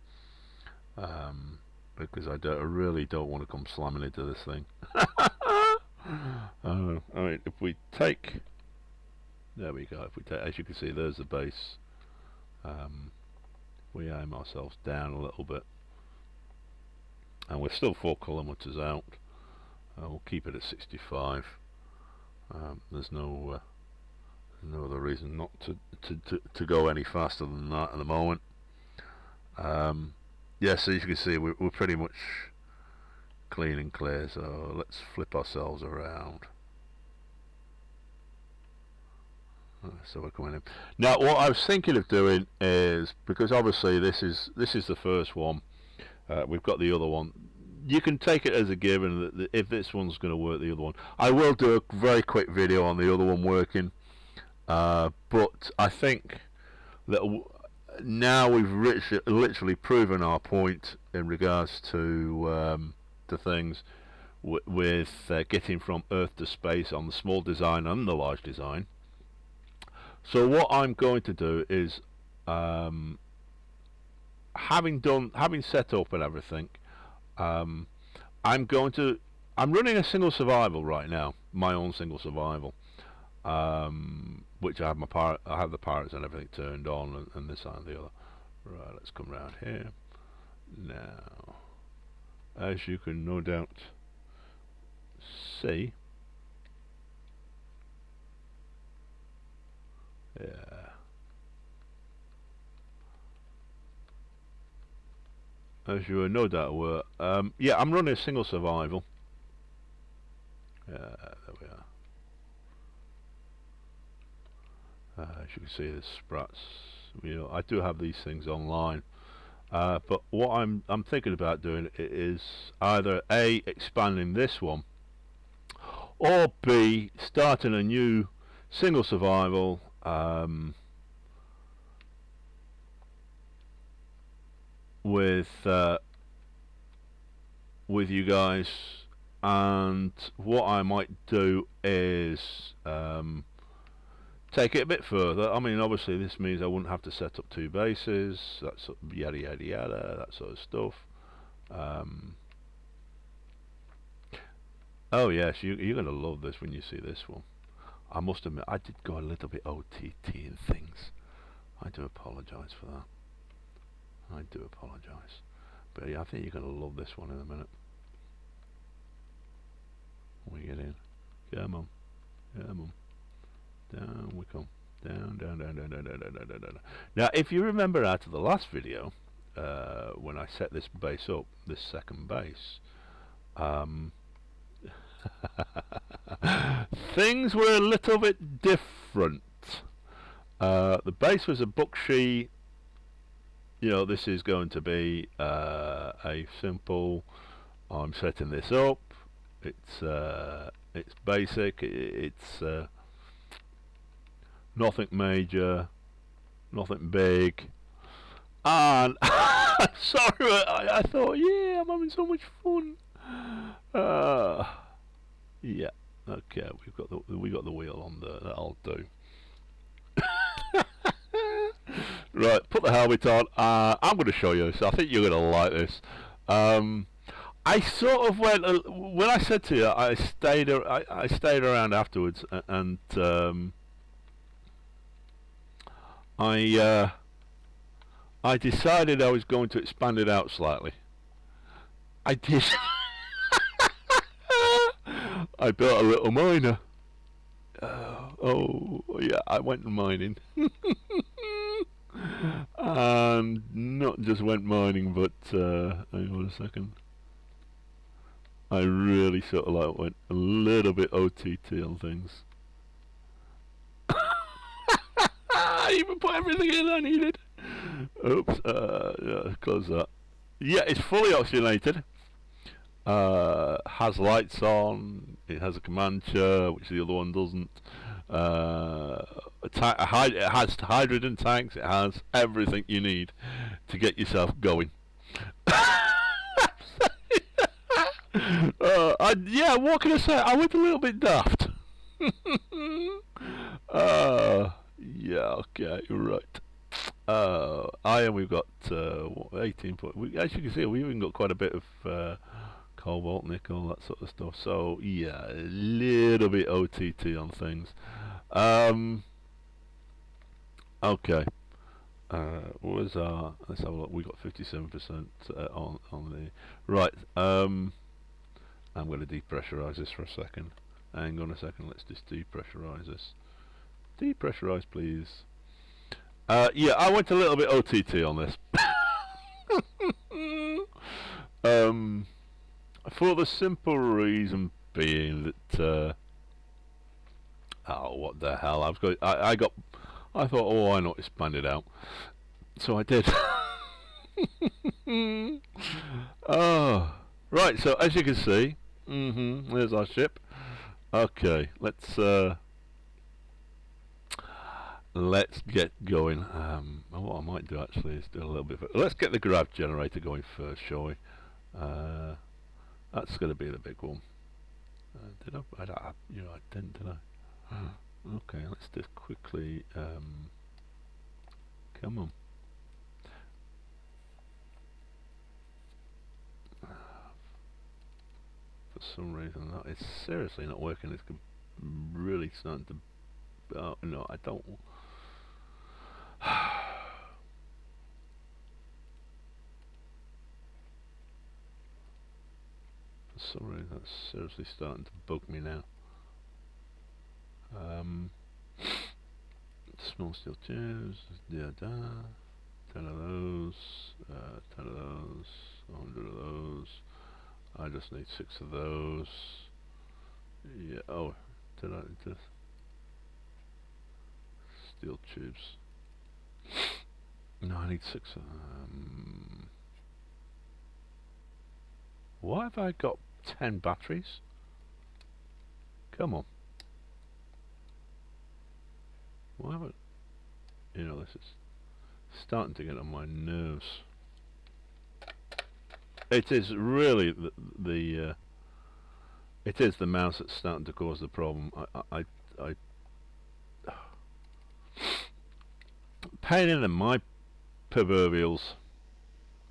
Because I really don't want to come slamming into this thing. I mean, if we take, there we go. If we take, as you can see, there's the base. We aim ourselves down a little bit, and we're still 4 kilometers out. We'll keep it at 65. There's no other reason not to go any faster than that at the moment. Yeah, so as you can see, we're pretty much clean and clear, so let's flip ourselves around. So we're coming in. Now what I was thinking of doing is, because obviously this is the first one, we've got the other one. You can take it as a given that if this one's going to work, the other one. I will do a very quick video on the other one working, but I think that now we've literally proven our point in regards to things with getting from Earth to space on the small design and the large design. So what I'm going to do is, having set up and everything, I'm running a single survival right now, my own single survival, which I have the pirates and everything turned on, and this and the other. Right, let's come around here now. As you can no doubt see, yeah. As you are no doubt aware, yeah, I'm running a single survival. There we are. As you can see, the sprats. You know, I do have these things online, but what I'm thinking about doing is either A, expanding this one, or B, starting a new single survival. With you guys, and what I might do is take it a bit further. I mean, obviously this means I wouldn't have to set up 2 bases, that sort of yada yada yada, that sort of stuff. Oh yes, you're going to love this when you see this one. I must admit, I did go a little bit OTT in things. I do apologise for that. I do apologise. But yeah, I think you're going to love this one in a minute. We get in. Come on. Come on. Down we come. Down, down, down, down, down, down, down, down, down. Now, if you remember out of the last video, when I set this base up, this second base, things were a little bit different. The base was a book sheet. You know, this is going to be a simple, I'm setting this up, it's basic, it's nothing major, nothing big, and sorry, I thought, yeah, I'm having so much fun. Yeah, okay, we got the wheel on there, that'll do. Right, put the helmet on. I'm going to show you, so I think you're going to like this. I sort of went when I said to you, I stayed around afterwards, and I decided I was going to expand it out slightly. I did. I built a little miner. Oh yeah, I went mining. And not just went mining, but hang on a second, I really sort of like went a little bit OTT on things. I even put everything in I needed. Oops, yeah, close that. Yeah, it's fully oxygenated. Has lights on. It has a command chair, which the other one doesn't. It has hydrogen tanks. It has everything you need to get yourself going. Yeah, what can I say? I went a little bit daft. Yeah, okay, right. We've got 18 point. As you can see, we've even got quite a bit of cobalt, nickel, that sort of stuff. So yeah, a little bit OTT on things. Okay. Let's have a look. We got 57% on the right. I'm going to depressurize this for a second. Hang on a second. Let's just depressurize this. Depressurize, please. Yeah, I went a little bit OTT on this. For the simple reason being that oh, what the hell? I thought, oh, why not expand it out? So I did. Oh, right. So as you can see, there's our ship. Okay, let's get going. What I might do actually is do a little bit. Let's get the grav generator going first, shall we? That's going to be the big one. Did I? I didn't, did I? Okay, let's just quickly. Come on. For some reason, that is seriously not working. It's really starting to... Oh, no, I don't... For some reason, that's seriously starting to bug me now. Small steel tubes, 10 of those, 10 of those, 100 of those. I just need 6 of those. Yeah, oh, did I just... Steel tubes. No, I need 6 of them. Why have I got 10 batteries? Come on. Why have I... You know, this is starting to get on my nerves. It is really it is the mouse that's starting to cause the problem. I pain in my proverbials.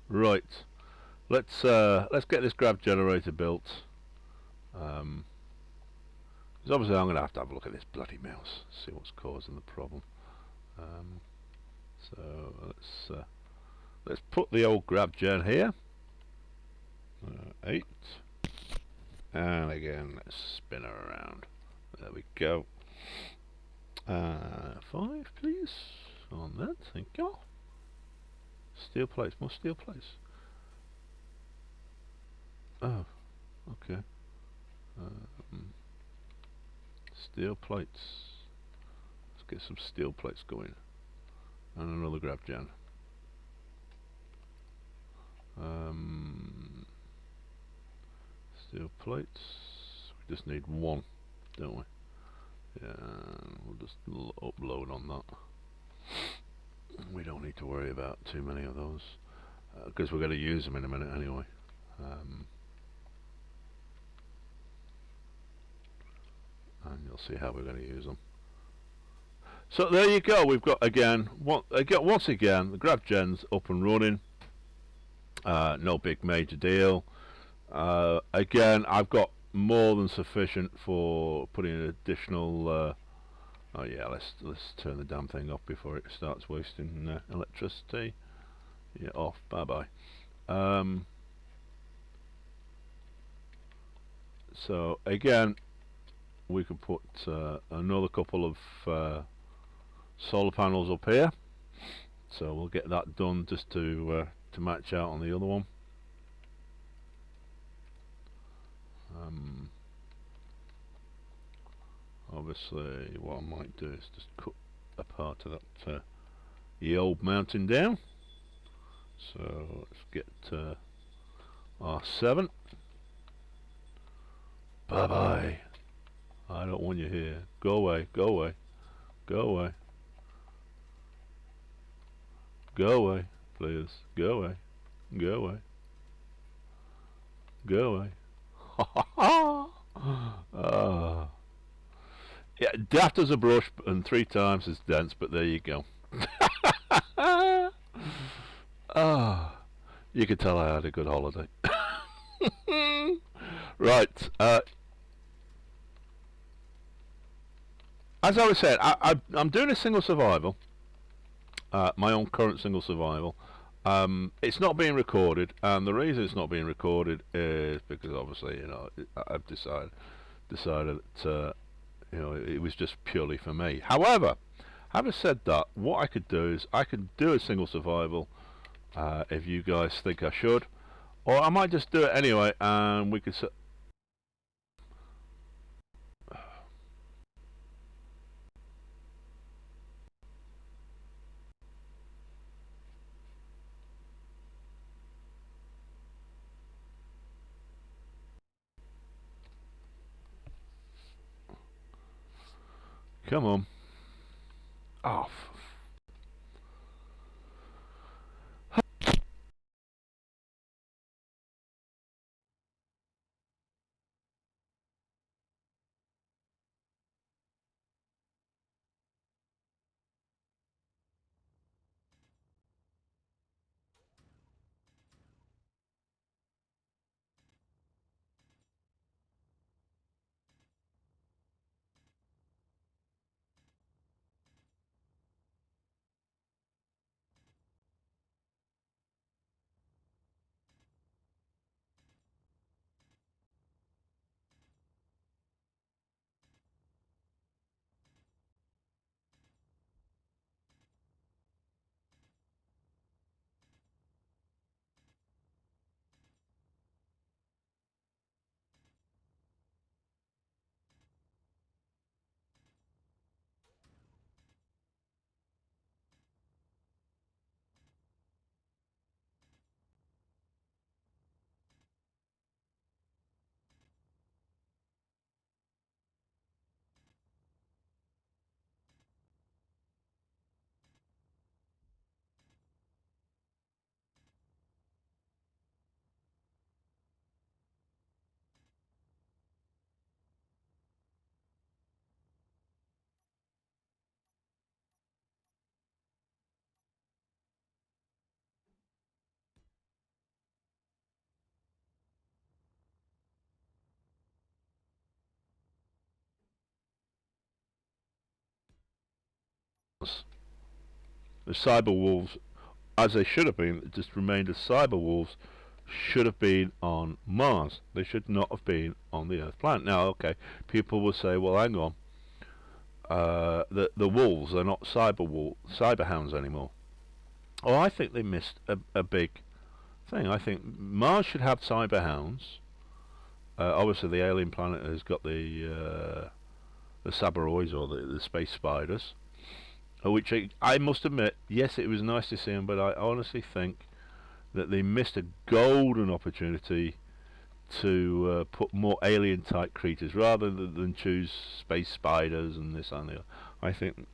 Right, let's get this grab generator built. Because obviously I'm going to have a look at this bloody mouse, see what's causing the problem. So let's put the old grab gen here. 8, and again let's spin her around. There we go. 5 please on that, thank you. Steel plates, more steel plates. Oh, okay. Steel plates. Let's get some steel plates going. And another grab gen. Steel plates. We just need 1, don't we? Yeah, we'll just upload on that. We don't need to worry about too many of those, because we're going to use them in a minute anyway. And you'll see how we're going to use them. So there you go. We've got once again the grab gens up and running. No big major deal. Again, I've got more than sufficient for putting an additional. Oh yeah, let's turn the damn thing off before it starts wasting electricity. Yeah, off. Bye bye. So again, we can put another couple of solar panels up here. So we'll get that done just to match out on the other one. Obviously, what I might do is just cut a part of that the old mountain down. So let's get R7. Bye bye. I don't want you here. Go away. Go away. Go away. Go away, please. Go away. Go away. Go away. Ha ha ha. Yeah, daft as a brush and 3 times as dense, but there you go. You could tell I had a good holiday. Right. As I was saying, I'm doing a single survival. My own current single survival. It's not being recorded, and the reason it's not being recorded is because obviously, you know, I've decided that you know, it was just purely for me. However, having said that, what I could do is I could do a single survival if you guys think I should, or I might just do it anyway, and we could. Come on. Oh. The cyber wolves, as they should have been, just remained as cyber wolves, should have been on Mars. They should not have been on the Earth planet. Now, okay, people will say, well, hang on, the wolves are not cyber hounds anymore. Oh, I think they missed a big thing. I think Mars should have cyber hounds. Obviously, the alien planet has got the Sabaroys, or the space spiders, which I must admit, yes, it was nice to see them, but I honestly think that they missed a golden opportunity to put more alien type creatures rather than choose space spiders and this and the other. I think,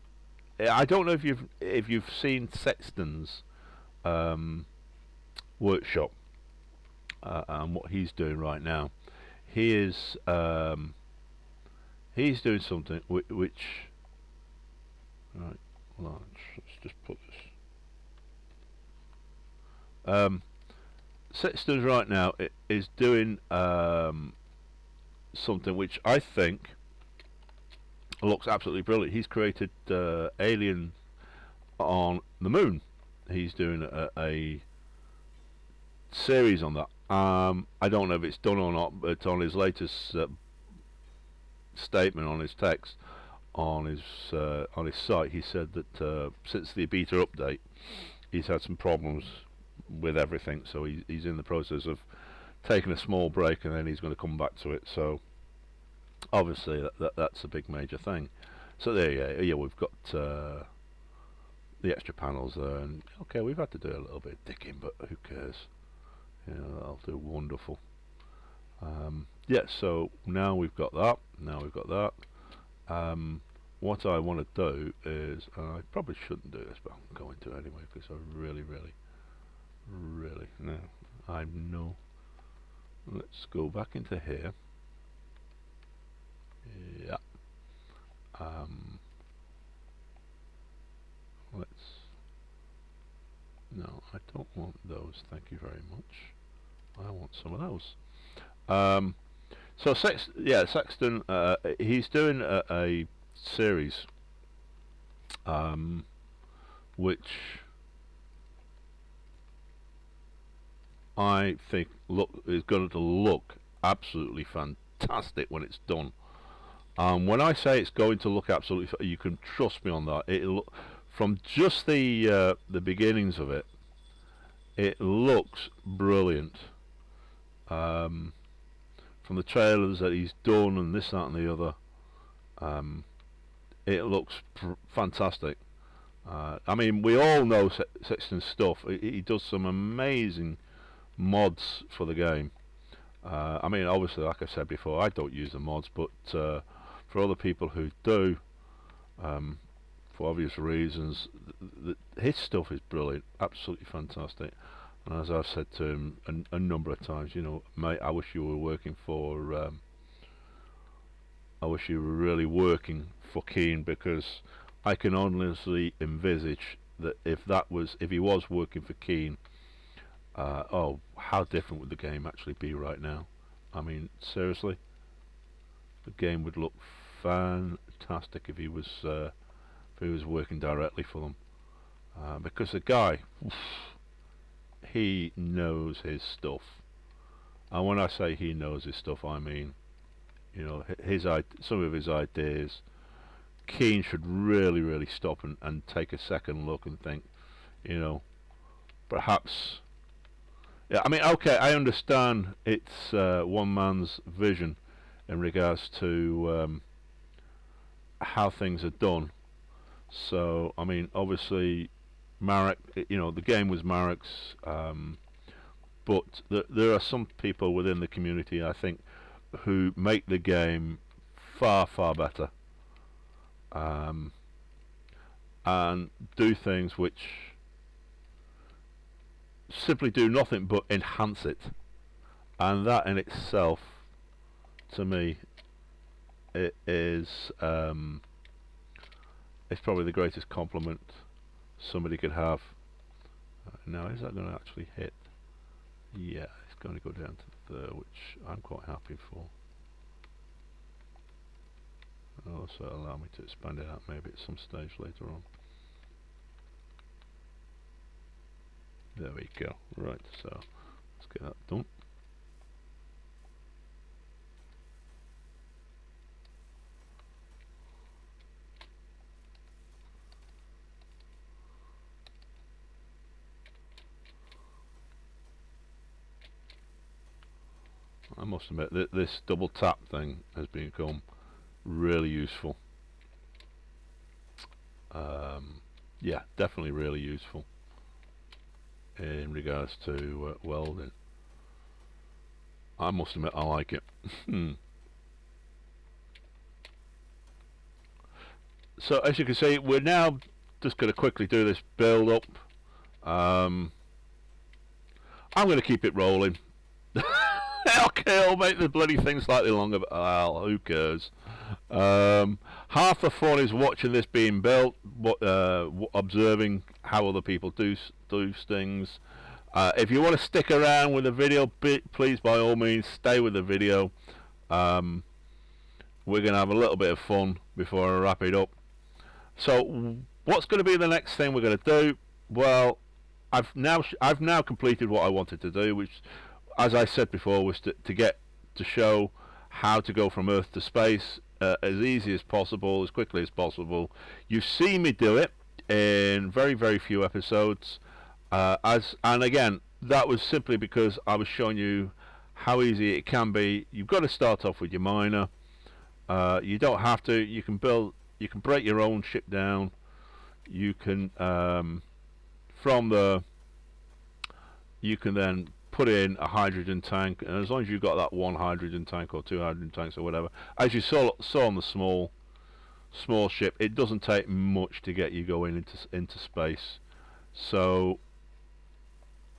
I don't know if you've seen Sexton's workshop and what he's doing right now. He is he's doing something which right. Let's just put this. Sexton's right now is doing something which I think looks absolutely brilliant. He's created alien on the moon. He's doing a series on that. I don't know if it's done or not, but on his latest statement, on his text, on his site, he said that since the beta update, he's had some problems with everything. So he's in the process of taking a small break, and then he's going to come back to it. So obviously that's a big major thing. So there you go. Yeah, we've got the extra panels there, and okay, we've had to do a little bit of digging, but who cares? You know, that'll do wonderful. Yeah, so now we've got that. What I want to do is, I probably shouldn't do this, but I'm going to anyway, because I really, no, I know. Let's go back into here. Yeah. No, I don't want those, thank you very much. I want some of those. So Sexton, he's doing a series which I think is going to look absolutely fantastic when it's done. When I say it's going to look absolutely, you can trust me on that. It'll look, from just the beginnings of it, it looks brilliant. From the trailers that he's done and this, that, and the other, it looks fantastic. I mean, we all know Sexton's stuff. He does some amazing mods for the game. I mean, obviously, like I said before, I don't use the mods, but for other people who do, for obvious reasons, his stuff is brilliant, absolutely fantastic. And as I've said to him a number of times, you know, mate, I wish you were working for, I wish you were really working for Keen, because I can honestly envisage that if he was working for Keen, oh, how different would the game actually be right now? I mean, seriously, the game would look fantastic if he was working directly for them, because the guy, he knows his stuff. And when I say he knows his stuff, I mean, you know, some of his ideas, Keen should really stop and take a second look and think, you know, perhaps. Yeah, I mean, okay, I understand it's one man's vision in regards to how things are done. So, I mean, obviously, Marek, you know, the game was Marek's, but there are some people within the community, I think, who make the game far better, and do things which simply do nothing but enhance it, and that in itself, to me, it is it's probably the greatest compliment somebody could have. Now, is that going to actually hit? Yeah, it's going to go down to there, which I'm quite happy for. Also allow me to expand it out maybe at some stage later on. There we go. Right, so let's get that done. I must admit that this double tap thing has become really useful. Yeah, definitely really useful in regards to welding. I must admit I like it. So as you can see, we're now just going to quickly do this build up. I'm going to keep it rolling. Okay, I'll make the bloody thing slightly longer, but who cares? Half the fun is watching this being built, observing how other people do things. If you want to stick around with the video, please by all means stay with the video. We're going to have a little bit of fun before I wrap it up. So what's going to be the next thing we're going to do? Well, I've now completed what I wanted to do, which, as I said before, was to show how to go from Earth to space as easy as possible, as quickly as possible. You've seen me do it in very, very few episodes, and again, that was simply because I was showing you how easy it can be. You've got to start off with your miner. You don't have to. You can break your own ship down. You can you can then put in a hydrogen tank, and as long as you've got that one hydrogen tank or two hydrogen tanks or whatever, as you saw on the small ship, it doesn't take much to get you going into space. So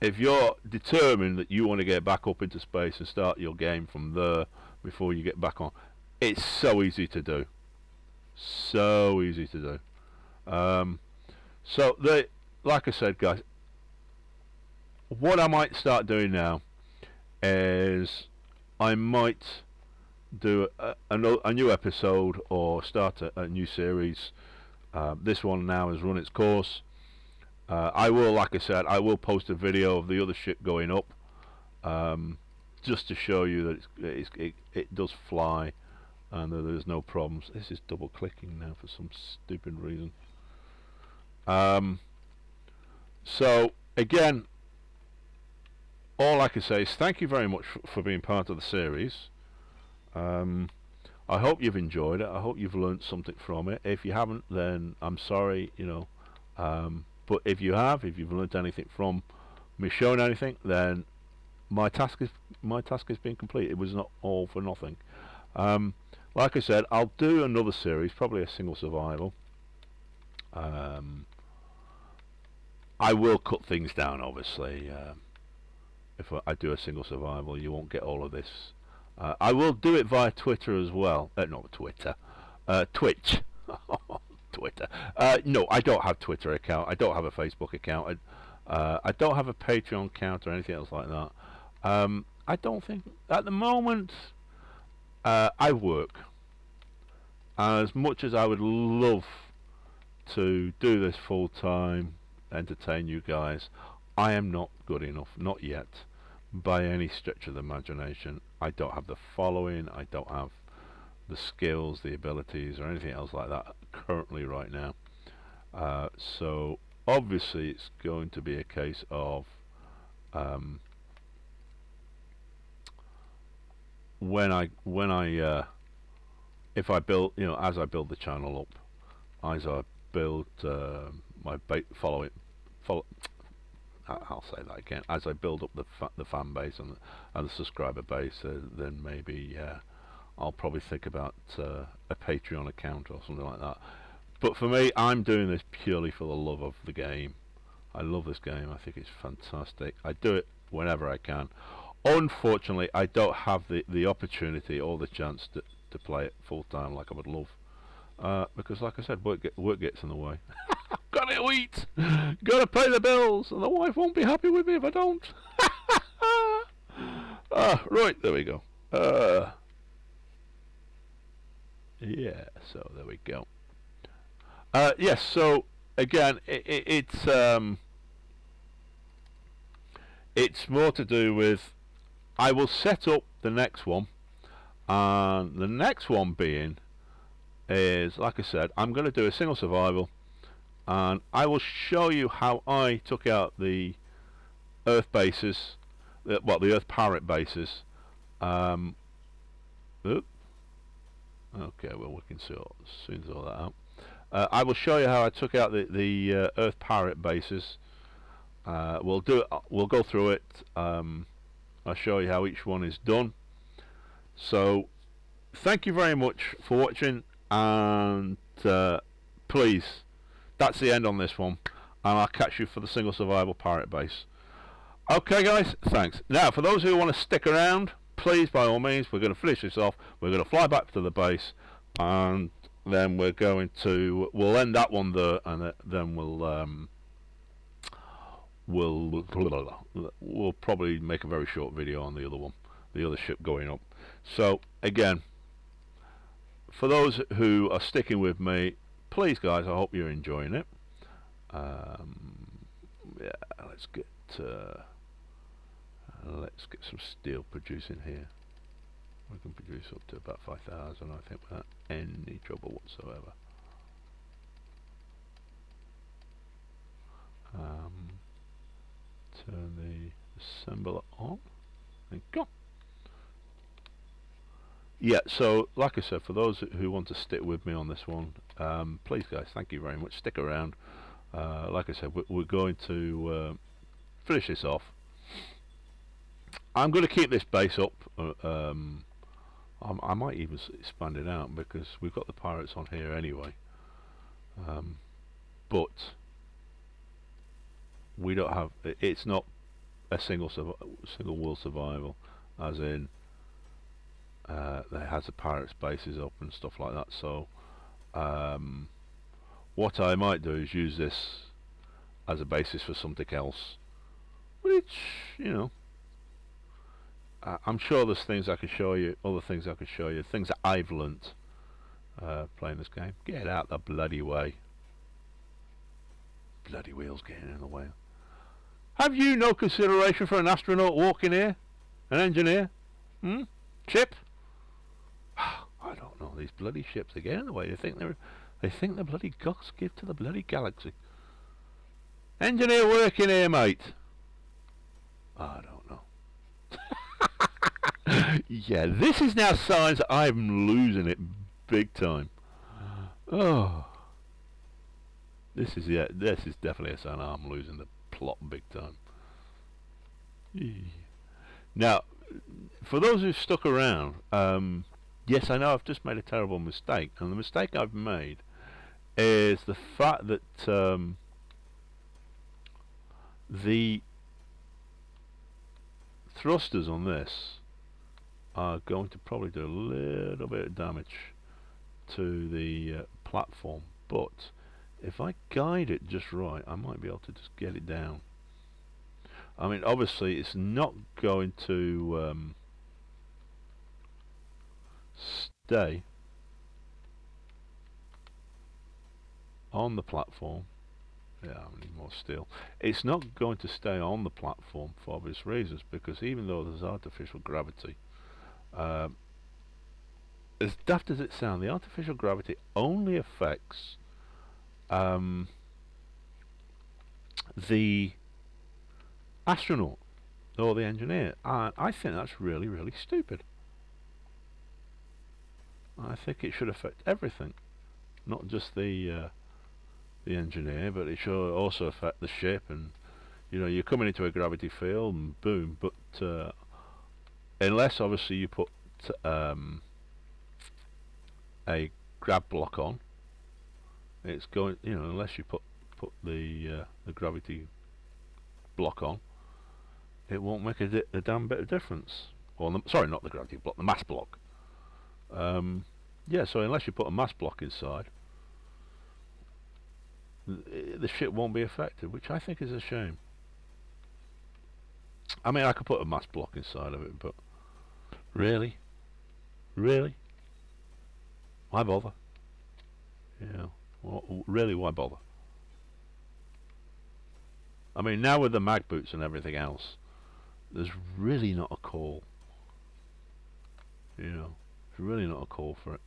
if you're determined that you want to get back up into space and start your game from there before you get back on, it's so easy to do. So easy to do. So like I said, guys, what I might start doing now is I might do a new episode or start a new series. This one now has run its course. I will, like I said, I will post a video of the other ship going up, just to show you that it does fly and that there's no problems. This is double clicking now for some stupid reason. So again, all I can say is thank you very much for being part of the series. I hope you've enjoyed it. I hope you've learned something from it. If you haven't, then I'm sorry, but if you've learned anything from me showing anything, then my task has been complete. It was not all for nothing. Like I said, I'll do another series, probably a single survival. I will cut things down, obviously. If I do a single survival, you won't get all of this. I will do it via Twitter as well. Not Twitter, Twitch. Twitter. No, I don't have Twitter account. I don't have a Facebook account. I don't have a Patreon account or anything else like that. I don't think at the moment. I work. As much as I would love to do this full time, entertain you guys, I am not good enough, not yet, by any stretch of the imagination. I don't have the following, I don't have the skills, the abilities, or anything else like that currently right now. So obviously it's going to be a case of if I build, as I build the channel up, as I build my follow. I'll say that again. As I build up the fan base and the subscriber base, then maybe I'll probably think about a Patreon account or something like that. But for me, I'm doing this purely for the love of the game. I love this game. I think it's fantastic. I do it whenever I can. Unfortunately, I don't have the opportunity or the chance to play it full time like I would love, because, like I said, work gets in the way. Gotta eat, gotta pay the bills, and the wife won't be happy with me if I don't. Right, there we go. Yeah, so there we go. Yes, so again, it's It's more to do with I will set up the next one, and the next one being is, like I said, I'm going to do a single survival, and I will show you how I took out the Earth bases, well, the Earth pirate bases. Oop. Okay, well, we can soon sort that out. I will show you how I took out the Earth pirate bases. We'll do it. We'll go through it. I'll show you how each one is done. So, thank you very much for watching, and please, that's the end on this one, and I'll catch you for the single survival pirate base. Okay, guys, thanks. Now, for those who want to stick around, please, by all means, we're going to finish this off. We're going to fly back to the base, and then we're going to we'll end that one there, and then we'll probably make a very short video on the other one, the other ship going up. So again, for those who are sticking with me, please, guys, I hope you're enjoying it. Yeah, let's get some steel producing here. We can produce up to about 5,000, I think, without any trouble whatsoever. Turn the assembler on. There you go. Yeah, so like I said, for those who want to stick with me on this one, please, guys, thank you very much. Stick around. Like I said, we're going to finish this off. I'm going to keep this base up. I might even expand it out because we've got the pirates on here anyway. But we don't have. It's not a single world survival, as in that has the pirates bases up and stuff like that. So what I might do is use this as a basis for something else, which, you know, I'm sure there's things I could show you, other things I could show you, things that I've learnt playing this game. Get out the bloody way. Bloody wheels getting in the way. Have you no consideration for an astronaut walking here? An engineer? Chip? I don't know. These bloody ships are getting in the way. They think they're bloody gods give to the bloody galaxy. Engineer working here, mate. I don't know. Yeah, this is now signs that I'm losing it big time. Oh, this is definitely a sign I'm losing the plot big time. Now, for those who've stuck around, yes, I know I've just made a terrible mistake, and the mistake I've made is the fact that the thrusters on this are going to probably do a little bit of damage to the platform, but if I guide it just right, I might be able to just get it down. I mean, obviously it's not going to stay on the platform. Yeah, I need more steel. It's not going to stay on the platform for obvious reasons, because even though there's artificial gravity, as daft as it sounds, the artificial gravity only affects the astronaut or the engineer. I think that's really, really stupid. I think it should affect everything, not just the engineer, but it should also affect the ship. And you know, you're coming into a gravity field and boom. But unless obviously you put a grab block on, it's going, you know, unless you put the gravity block on, it won't make a damn bit of difference. Or sorry, not the gravity block, the mass block. Yeah, so unless you put a mass block inside, the ship won't be affected, which I think is a shame. I mean, I could put a mass block inside of it, but really, why bother? You know, really, why bother? I mean, now with the mag boots and everything else, there's really not a call. You know, there's really not a call for it.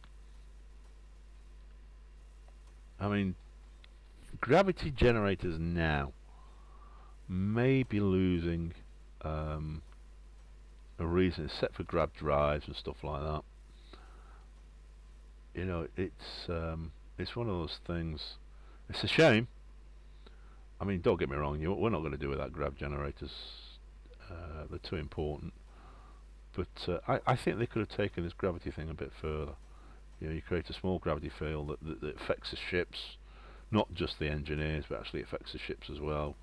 I mean, gravity generators now may be losing a reason, except for grab drives and stuff like that. You know, it's one of those things. It's a shame. I mean, don't get me wrong. We're not going to do without grab generators. They're too important. But I think they could have taken this gravity thing a bit further. You know, you create a small gravity field that affects the ships, not just the engineers, but actually affects the ships as well.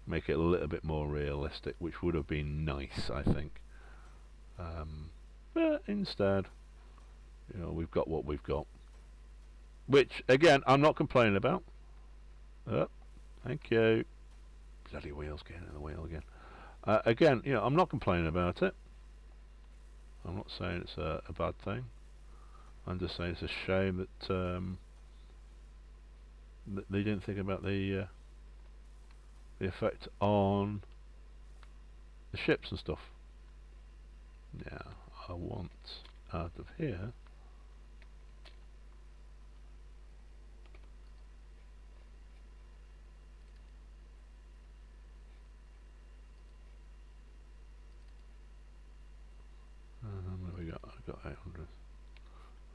Make it a little bit more realistic, which would have been nice, I think. But instead, you know, we've got what we've got. Which, again, I'm not complaining about. Oh, thank you. Bloody wheels getting in the wheel again. Again, you know, I'm not complaining about it. I'm not saying it's a bad thing. I'm just saying it's a shame that they didn't think about the effect on the ships and stuff. Now, I want out of here. What have we got? I've got 800.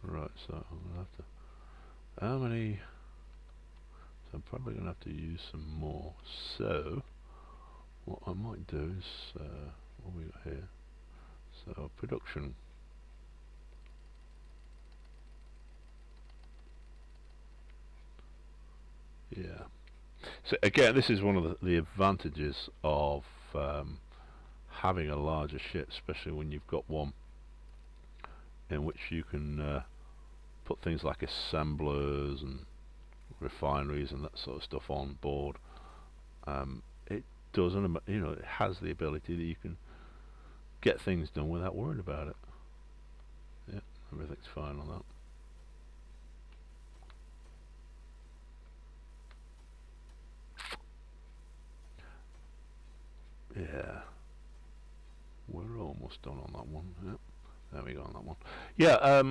Right, so I'm gonna have to. How many? So I'm probably gonna have to use some more. So what I might do is what have we got here? So production. Yeah. So again, this is one of the advantages of having a larger ship, especially when you've got one in which you can put things like assemblers and refineries and that sort of stuff on board. It does, you know, it has the ability that you can get things done without worrying about it. Yeah, everything's fine on that. Yeah, we're almost done on that one. Yep, there we go on that one. Yeah,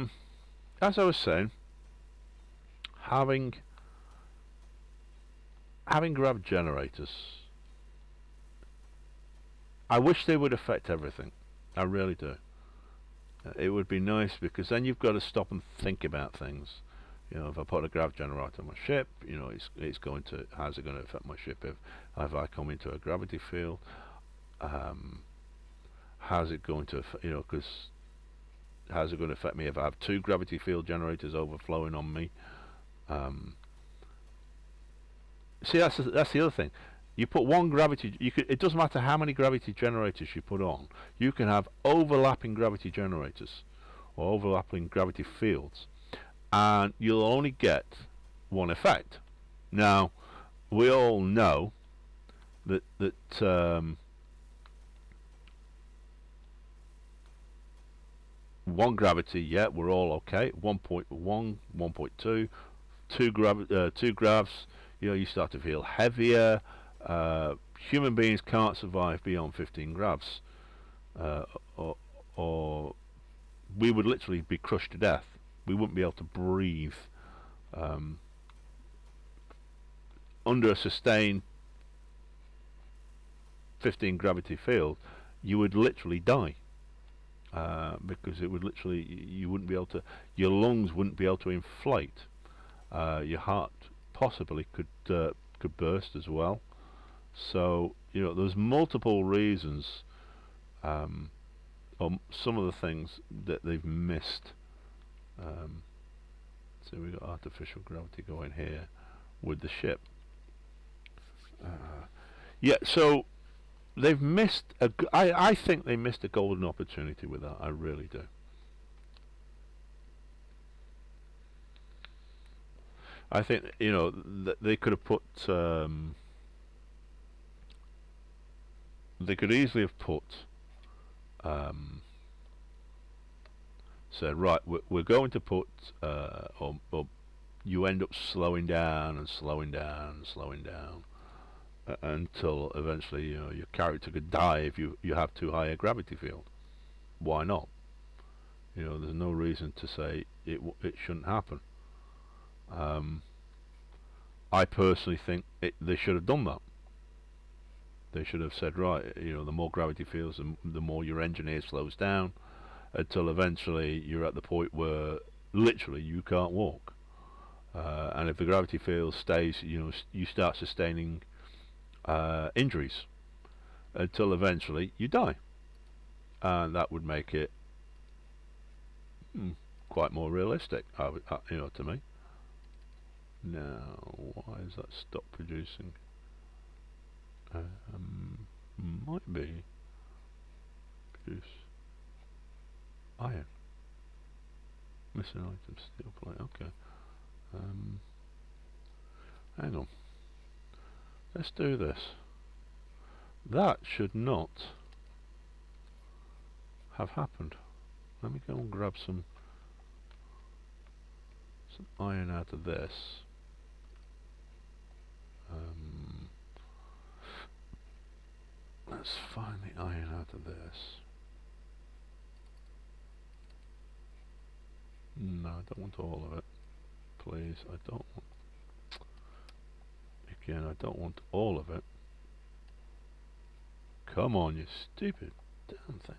as I was saying, having grab generators, I wish they would affect everything. I really do. It would be nice, because then you've got to stop and think about things. You know, if I put a grav generator on my ship, you know, it's going to, how's it going to affect my ship if I come into a gravity field? How's it going to, you know, because how's it going to affect me if I have two gravity field generators overflowing on me? See, that's the other thing. You put one gravity, it doesn't matter how many gravity generators you put on. You can have overlapping gravity generators or overlapping gravity fields, and you'll only get one effect. Now, we all know that one gravity, yeah, we're all okay. 1.1, 1.2, two gravs, you know, you start to feel heavier. Human beings can't survive beyond 15 gravs, or we would literally be crushed to death. We wouldn't be able to breathe under a sustained 15 gravity field. You would literally die, because it would literally, you wouldn't be able to, your lungs wouldn't be able to inflate. Your heart possibly could burst as well. So, you know, there's multiple reasons, or some of the things that they've missed. So we've got artificial gravity going here with the ship. Yeah, so they've missed I think they missed a golden opportunity with that. I really do. I think, you know, they could have put they could easily have put said, right, we're going to put or you end up slowing down and slowing down and slowing down, until eventually, you know, your character could die if you have too high a gravity field. Why not? You know, there's no reason to say it shouldn't happen. I personally think they should have done that. They should have said, right, you know, the more gravity fields, the more your engineer slows down, until eventually you're at the point where literally you can't walk. And if the gravity field stays, you know, you start sustaining injuries until eventually you die, and that would make it quite more realistic, you know, to me. Now, why is that stop producing? Might be produce iron. Missing item, steel plate. Okay. Hang on. Let's do this. That should not have happened. Let me go and grab some iron out of this. Let's find the iron out of this. No, I don't want all of it. Please, I don't want... Again, I don't want all of it. Come on, you stupid damn thing.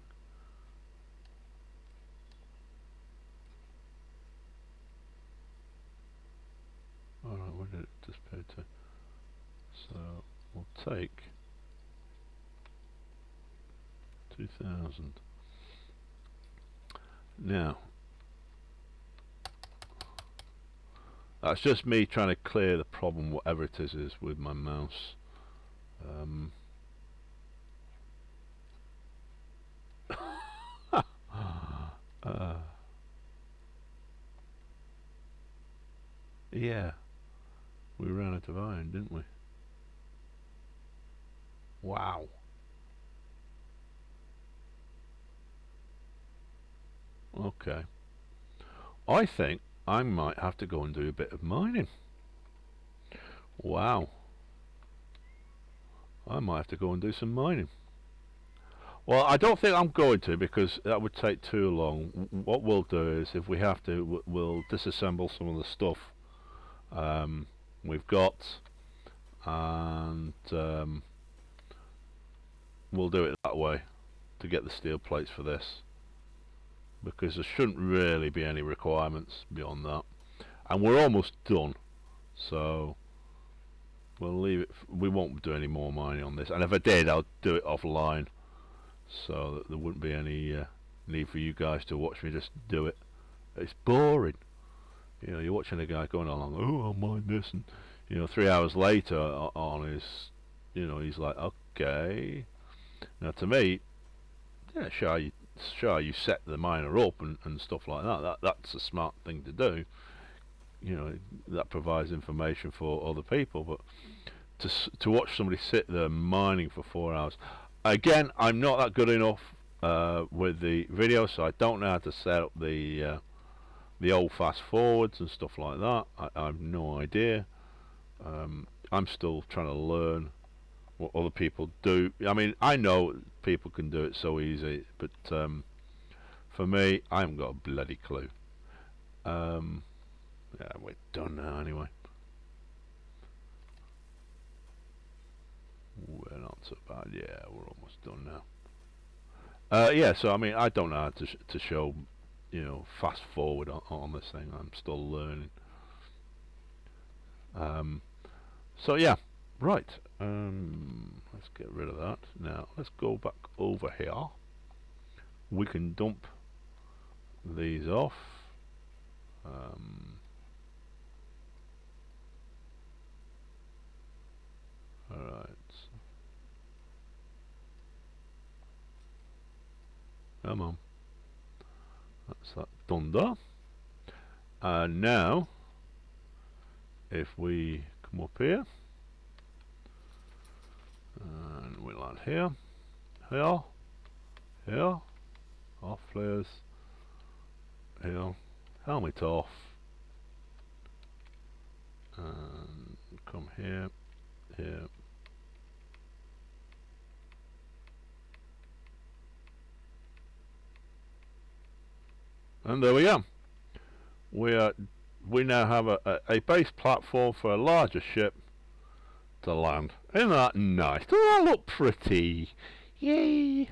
Alright, where did it disappear to? So, we'll take 2000. Now, that's just me trying to clear the problem, whatever it is with my mouse. Yeah, we ran out of iron, didn't we? Wow. Okay. I think I might have to go and do a bit of mining. Wow. I might have to go and do some mining. Well, I don't think I'm going to, because that would take too long. What we'll do is, if we have to, we'll disassemble some of the stuff we've got, and we'll do it that way to get the steel plates for this, because there shouldn't really be any requirements beyond that, and we're almost done, so we'll leave it. We won't do any more mining on this, and if I did, I'll do it offline, so that there wouldn't be any need for you guys to watch me just do it. It's boring. You know, you're watching a guy going along, oh, I'll mine this, and you know, 3 hours later on his, you know, he's like, okay. Now to me, yeah, sure you set the miner up and stuff like that. That's a smart thing to do. You know, that provides information for other people. But to watch somebody sit there mining for 4 hours, again, I'm not that good enough with the video, so I don't know how to set up the old fast forwards and stuff like that. I have no idea. I'm still trying to learn what other people do. I mean, I know people can do it so easy, but for me, I haven't got a bloody clue. Yeah, we're done now anyway. We're not so bad. Yeah, we're almost done now. Yeah, so I mean, I don't know how to show, you know, fast forward on this thing. I'm still learning. So yeah, right. Let's get rid of that. Now let's go back over here. We can dump these off. Alright. Come on. That's that done there. And now, if we come up here, and we land here, here, off flares, here, helmet off, and come here, And there we go. We now have a base platform for a larger ship to land. Isn't that nice? Doesn't that look pretty? Yay!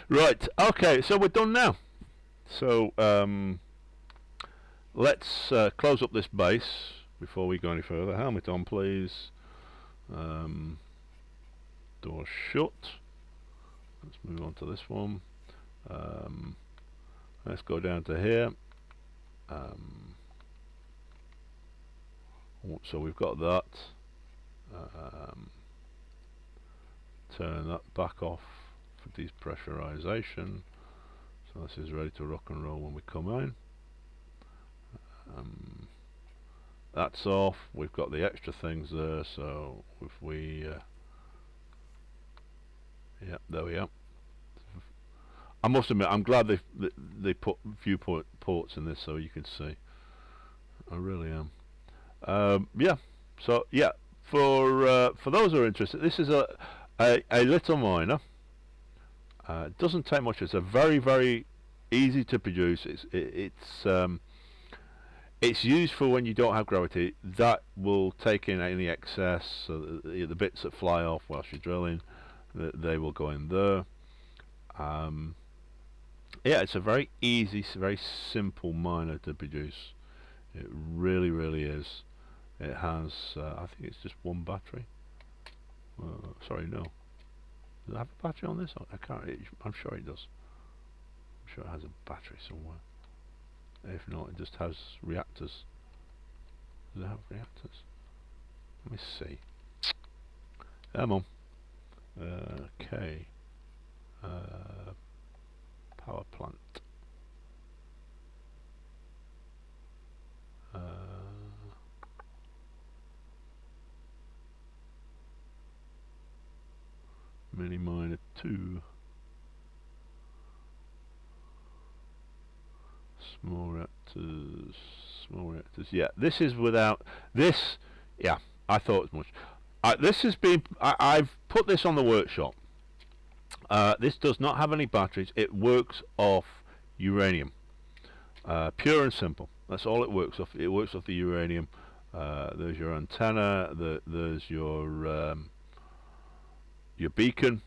Right, okay, so we're done now. So let's close up this base before we go any further. Helmet on, please. Door shut. Let's move on to this one. Let's go down to here. So we've got that. Turn that back off for depressurization. So this is ready to rock and roll when we come in. That's off. We've got the extra things there, so if we yeah, there we are. I must admit, I'm glad they put viewport ports in this so you can see. I really am. Yeah. So yeah, for those who are interested, this is a little miner. It doesn't take much. It's a very easy to produce. It's used for when you don't have gravity. That will take in any excess, so the bits that fly off whilst you're drilling, they will go in there. Yeah, it's a very easy, very simple miner to produce. It really is. It has, I think it's just one battery. Sorry, no. Does it have a battery on this? I can't. I'm sure it does. I'm sure it has a battery somewhere. If not, it just has reactors. Does it have reactors? Let me see. Come on. Okay. Power plant. Mini miner 2. Small reactors. Yeah, this is without this. Yeah, I thought as much. This has been. I've put this on the workshop. This does not have any batteries. It works off uranium. Pure and simple. That's all it works off. It works off the uranium. There's your antenna. There's your beacon.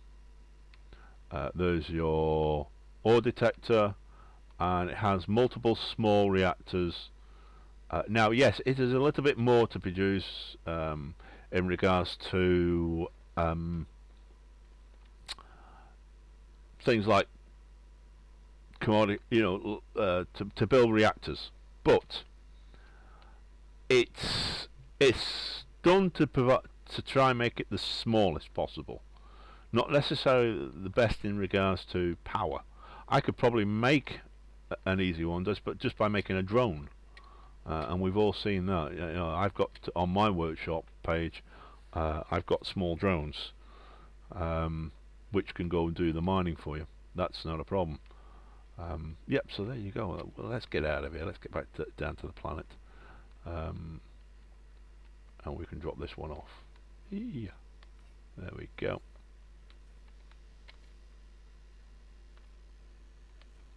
There's your ore detector, and it has multiple small reactors. Now, yes, it is a little bit more to produce in regards to things like commodity, to build reactors, but it's done to try and make it the smallest possible. Not necessarily the best in regards to power. I could probably make an easy one just by making a drone, and we've all seen that. I've got on my workshop page, I've got small drones, which can go and do the mining for you. That's not a problem. Yep. So there you go. Well, let's get out of here. Let's get back down to the planet, and we can drop this one off. Yeah. There we go.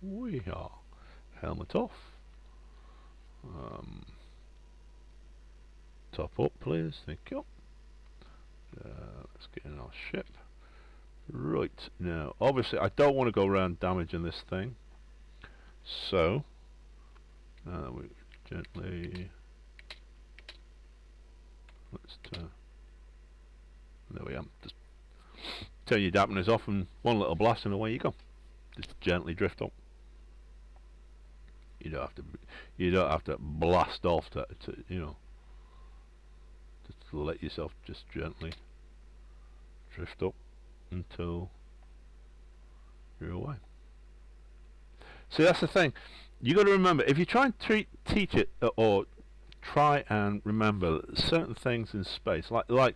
We are helmet off. Top up, please. Thank you. Let's get in our ship. Right, now obviously I don't want to go around damaging this thing, so we gently, let's turn, there we are. Just turn your dampeners off and one little blast and away you go. Just gently drift up. You don't have to blast off to just let yourself just gently drift up until you're away. See, that's the thing. You got to remember, if you try and teach it or try and remember certain things in space, like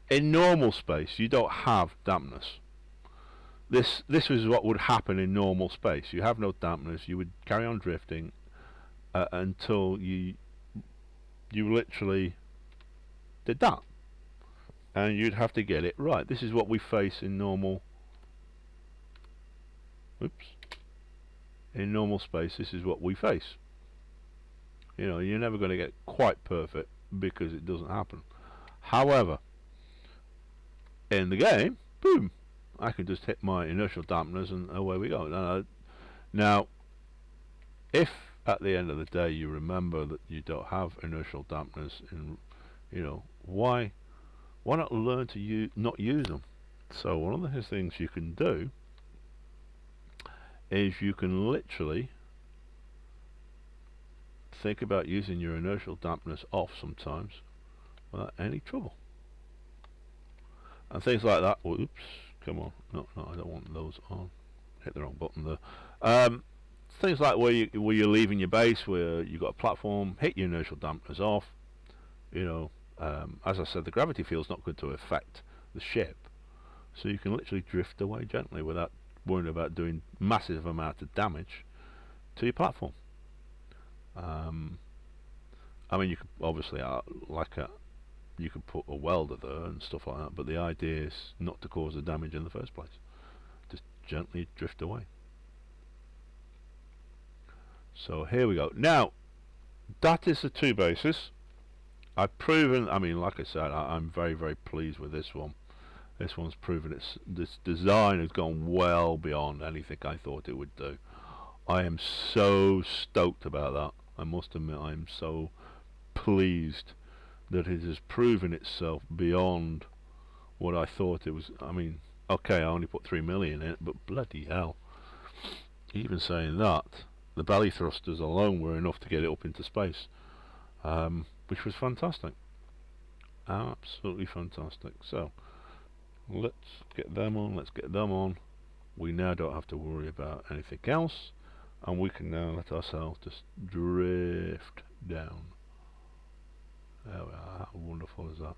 in normal space, you don't have dampness. This is what would happen in normal space. You have no dampeners. You would carry on drifting until you literally did that, and you'd have to get it right. This is what we face in normal. Oops. in normal space, this is what we face. You know, you're never going to get quite perfect because it doesn't happen. However, in the game, boom, I can just hit my inertial dampeners and away we go. Now, if at the end of the day you remember that you don't have inertial dampeners, and you know, why not learn to not use them? So one of the things you can do is you can literally think about using your inertial dampeners off sometimes without any trouble. And things like that. Oops, come on. No, I don't want those on. Hit the wrong button there. Things like where you're leaving your base, where you've got a platform, hit your inertial dampeners off. You know, as I said, the gravity field's not going to affect the ship, so you can literally drift away gently without worrying about doing massive amount of damage to your platform. I mean, you could obviously you could put a welder there and stuff like that, but the idea is not to cause the damage in the first place. Just gently drift away. So here we go. Now, that is the two bases. I've proven, I mean, like I said, I'm very, very pleased with this one. This one's proven this design has gone well beyond anything I thought it would do. I am so stoked about that. I must admit, I am so pleased that it has proven itself beyond what I thought it was. I mean, okay, I only put 3 million in it, but bloody hell. Even saying that, the belly thrusters alone were enough to get it up into space, which was fantastic. Absolutely fantastic. So, let's get them on. We now don't have to worry about anything else, and we can now let ourselves just drift down. There we are. How wonderful is that?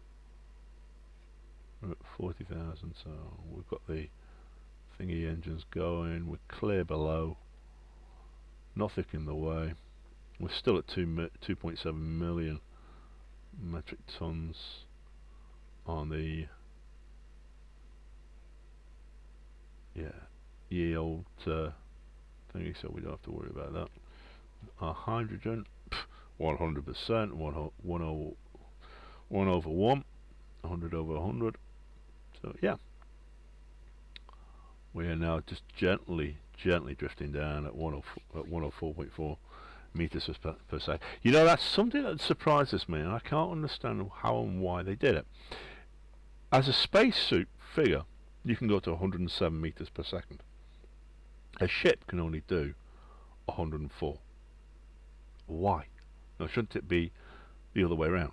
We're at 40,000, so we've got the thingy engines going. We're clear below. Nothing in the way. We're still at 2.7 million metric tons on the ye old thingy, so we don't have to worry about that. Our hydrogen, 100%, 1 over 1, 100 over 100. So yeah, we are now just gently drifting down at 104.4 meters per second. You know, that's something that surprises me, and I can't understand how and why they did it. As a spacesuit figure, you can go to 107 meters per second. A ship can only do 104. Why? Now, shouldn't it be the other way around?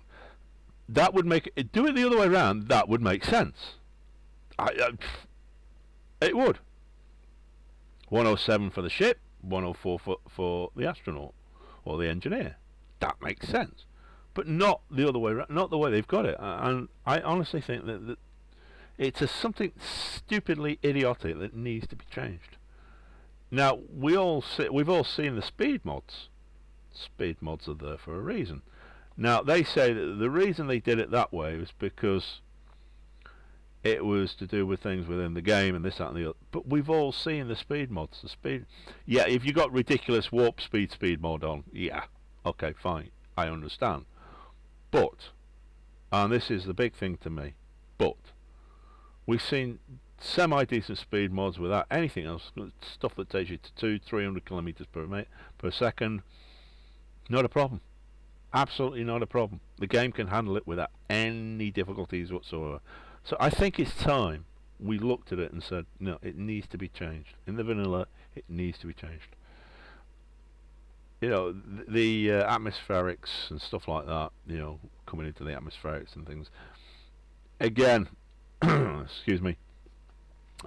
That would make it. Do it the other way around. That would make sense. It would. 107 for the ship, 104 for the astronaut or the engineer. That makes sense, but not the other way around. Not the way they've got it. And I honestly think that it's something stupidly idiotic that needs to be changed. Now we've all seen the speed mods. Speed mods are there for a reason. Now they say that the reason they did it that way was because it was to do with things within the game and this, that and the other. But we've all seen the speed mods. Yeah, if you got ridiculous warp speed mod on, yeah, okay, fine, I understand. But, and this is the big thing to me, but we've seen semi-decent speed mods without anything else, stuff that takes you to 200-300 kilometers per second. Not a problem. Absolutely not a problem. The game can handle it without any difficulties whatsoever. So I think it's time we looked at it and said, no, it needs to be changed. In the vanilla, it needs to be changed. You know, the atmospherics and stuff like that, you know, coming into the atmospherics and things. Again, excuse me.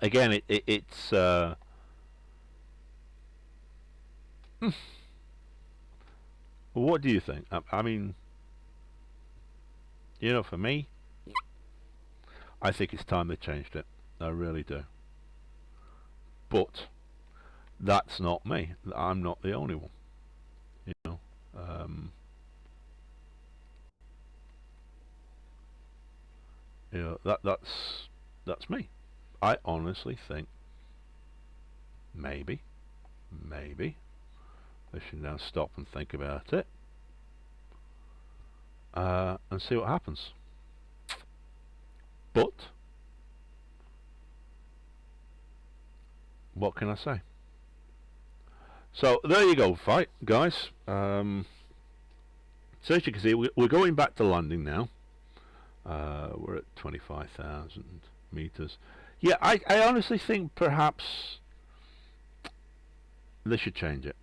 Again, it's what do you think? I mean, you know, for me, I think it's time they changed it. I really do. But that's not me. I'm not the only one. You know, that's me. I honestly think maybe I should now stop and think about it and see what happens. But what can I say? So there you go, guys. So as you can see, we're going back to landing now. We're at 25,000 meters. Yeah, I honestly think perhaps they should change it.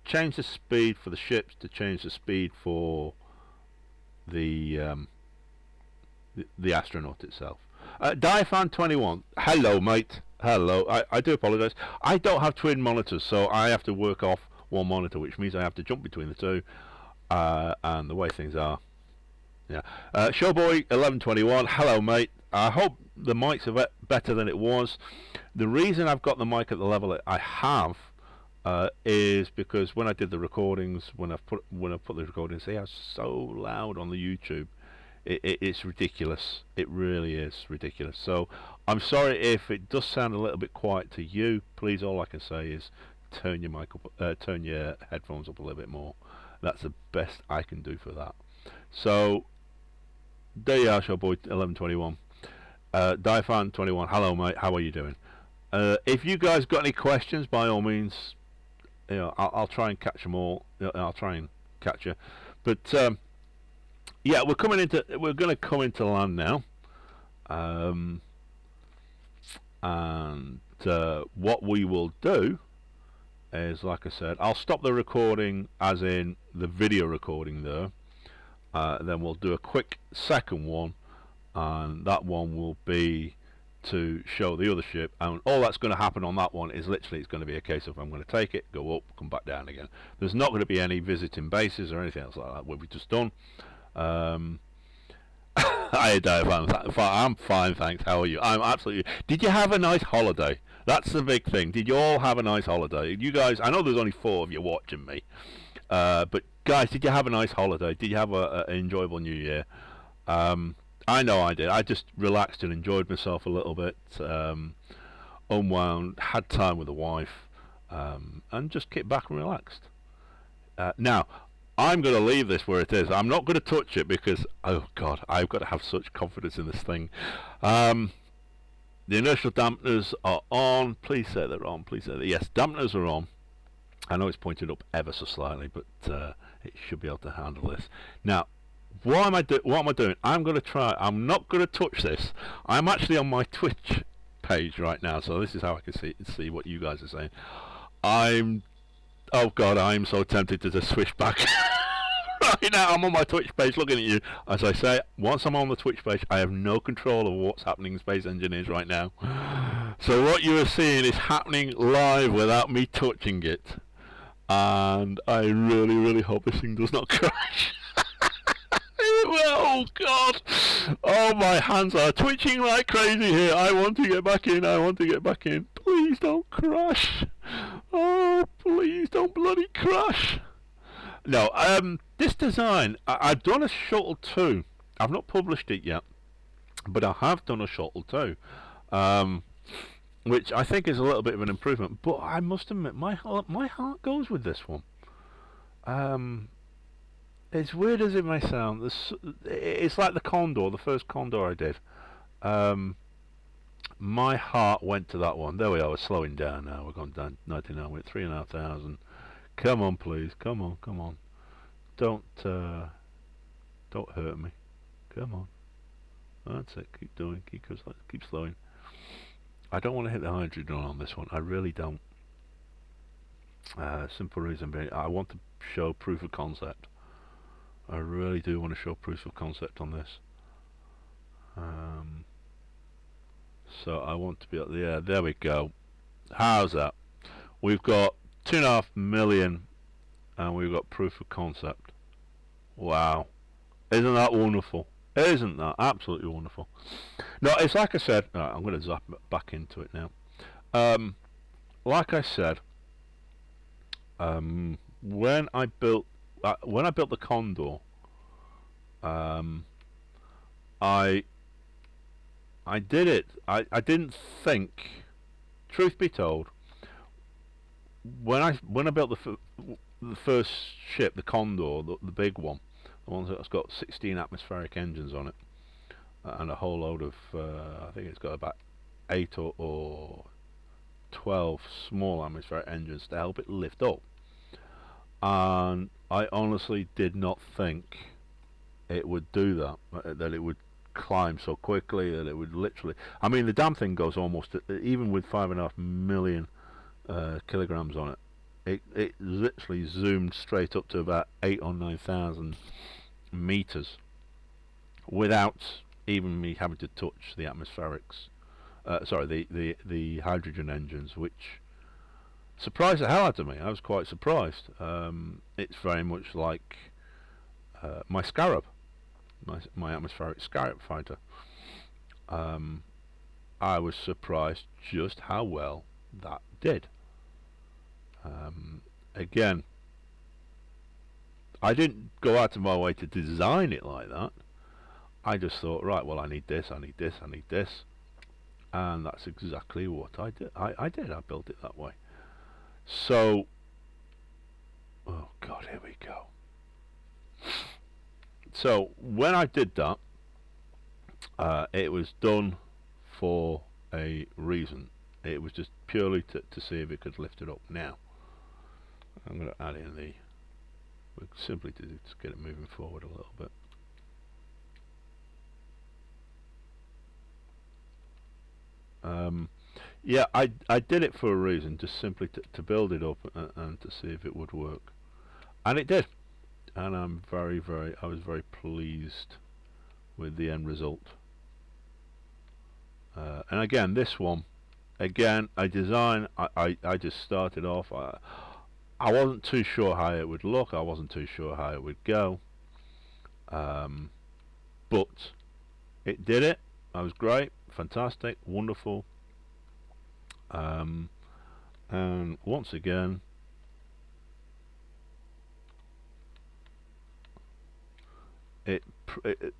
Change the speed for the ships to change the speed for the astronaut itself. Diafan21, hello mate, hello. I do apologise. I don't have twin monitors, so I have to work off one monitor, which means I have to jump between the two. And the way things are, yeah. Showboy1121, hello mate. I hope the mic's a better than it was. The reason I've got the mic at the level that I have is because when I did the recordings, when I put the recordings, they are so loud on the YouTube. It's ridiculous. It really is ridiculous. So I'm sorry if it does sound a little bit quiet to you. Please, all I can say is turn your mic up, turn your headphones up a little bit more. That's the best I can do for that. So there you are, Showboy1121. Diafan21, hello mate, how are you doing? If you guys got any questions, by all means, you know, I'll try and catch them all. I'll try and catch you. But yeah, we're going to come into land now. And what we will do is, like I said, I'll stop the recording, as in the video recording there. Then we'll do a quick second one, and that one will be to show the other ship, and all that's going to happen on that one is literally it's going to be a case of I'm going to take it, go up, come back down again. There's not going to be any visiting bases or anything else like that, what we've just done. Hi Dave, I'm fine, thanks. How are you? I'm absolutely. Did you have a nice holiday? That's the big thing. Did you all have a nice holiday? You guys, I know there's only 4 of you watching me, but guys, did you have a nice holiday? Did you have an enjoyable New Year? I know I did. I just relaxed and enjoyed myself a little bit, unwound, had time with the wife, and just kicked back and relaxed. Now, I'm going to leave this where it is. I'm not going to touch it because, oh God, I've got to have such confidence in this thing. The inertial dampeners are on. Please say they're on. Please say that. Yes, dampeners are on. I know it's pointed up ever so slightly, but it should be able to handle this. Now, what am I doing? I'm going to try. I'm not going to touch this. I'm actually on my Twitch page right now, so this is how I can see what you guys are saying. Oh God, I'm so tempted to just switch back. Right now, I'm on my Twitch page looking at you. As I say, once I'm on the Twitch page, I have no control of what's happening in Space Engineers right now. So what you are seeing is happening live without me touching it. And I really, really hope this thing does not crash. Oh God! Oh, my hands are twitching like crazy here. I want to get back in. I want to get back in. Please don't crash. Oh, please don't bloody crash. No, this design, I've done a Shuttle 2. I've not published it yet, but I have done a Shuttle 2, which I think is a little bit of an improvement. But I must admit, my heart goes with this one. As weird as it may sound, it's like the Condor, the first Condor I did. My heart went to that one. There we are, we're slowing down now. We've gone down 99, we're at 3,500. Come on, please. Come on, come on. Don't hurt me. Come on. That's it. Keep doing. Keep slowing. I don't want to hit the hydrogen on this one. I really don't. Simple reason being, I want to show proof of concept. I really do want to show proof of concept on this. So I want to be up there. There we go. How's that? We've got 2.5 million, and we've got proof of concept. Wow, isn't that wonderful? Isn't that absolutely wonderful? No, it's like I said. Right, I'm going to zap back into it now. Like I said, when I built the Condor, I did it. I didn't think. Truth be told, when I built the first ship, the Condor, the big one, the one that's got 16 atmospheric engines on it, and a whole load of I think it's got about 8 or 12 small atmospheric engines to help it lift up. And I honestly did not think it would do that, that it would climb so quickly, that it would literally, I mean, the damn thing goes almost, even with 5.5 million kilograms on it, it literally zoomed straight up to about 8 or 9,000 meters without even me having to touch the atmospherics, sorry, the hydrogen engines, which surprised the hell out of me. I was quite surprised. It's very much like my Scarab, my atmospheric Scarab fighter. I was surprised just how well that did. Again, I didn't go out of my way to design it like that. I just thought, right, well, I need this, I need this, I need this, and that's exactly what I did. I built it that way. So, oh god, here we go. So when I did that, it was done for a reason. It was just purely to see if it could lift it up. Now, I'm going to add in the, simply to get it moving forward a little bit. Yeah, I did it for a reason, just simply to build it up and to see if it would work, and it did. And I was very pleased with the end result. And again, this one, again, I just started off. I wasn't too sure how it would look. I wasn't too sure how it would go. But it did it. I was great, fantastic, wonderful. And once again, you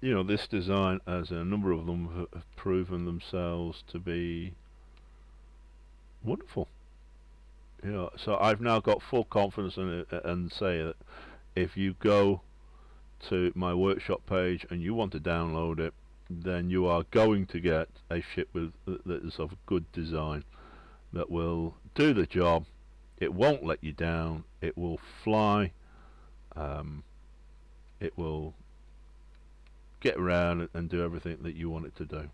know, this design, as a number of them have proven themselves to be wonderful. You know, so I've now got full confidence in it, and say that if you go to my workshop page and you want to download it, then you are going to get a ship with that is of good design, that will do the job. It won't let you down. It will fly. It will get around and do everything that you want it to do.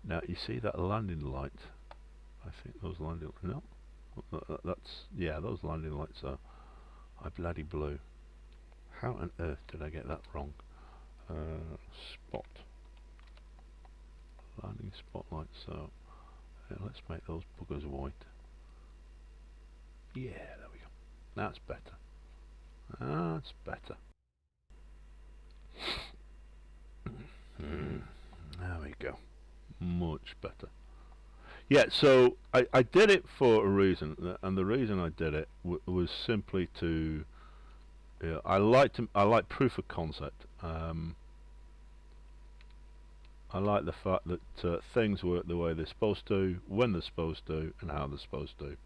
Now you see that landing light. I think those landing, no, that's, yeah, those landing lights are bloody blue. How on earth did I get that wrong? Spot, landing spotlight. So let's make those buggers white. Yeah, there we go. That's better. That's better. There we go. Much better. Yeah, so I did it for a reason, and the reason I did it was simply to, I like proof of concept. I like the fact that things work the way they're supposed to, when they're supposed to, and how they're supposed to.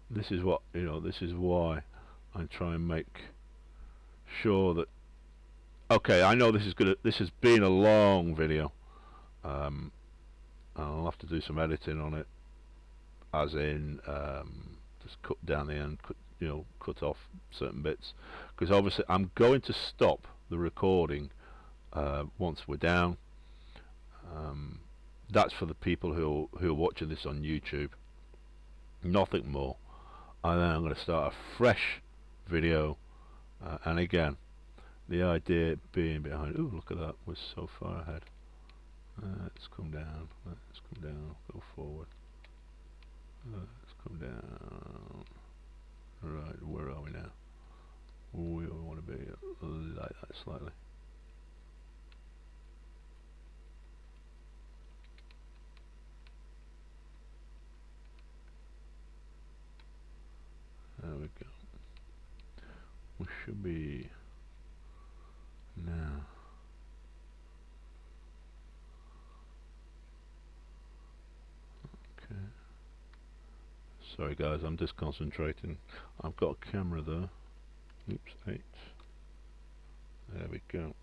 This is what, you know, this is why I try and make sure that, okay, I know this has been a long video. I'll have to do some editing on it, as in just cut down the end, cut off certain bits, because obviously I'm going to stop the recording once we're down. That's for the people who are watching this on YouTube, nothing more. And then I'm going to start a fresh video, and again, the idea being behind, ooh, look at that, we're so far ahead. Let's come down, go forward. Let's come down. Right, where are we now? We want to be like that slightly. There we go. We should be now. Okay. Sorry guys, I'm just concentrating. I've got a camera there. Oops, 8. There we go.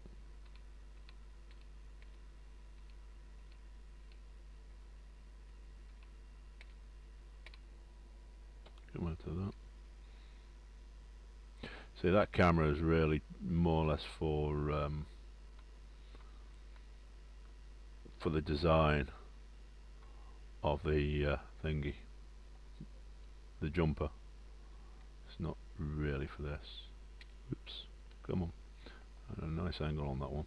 Come out to that. See, that camera is really more or less for the design of the thingy, the jumper. It's not really for this. Oops, come on. And a nice angle on that one.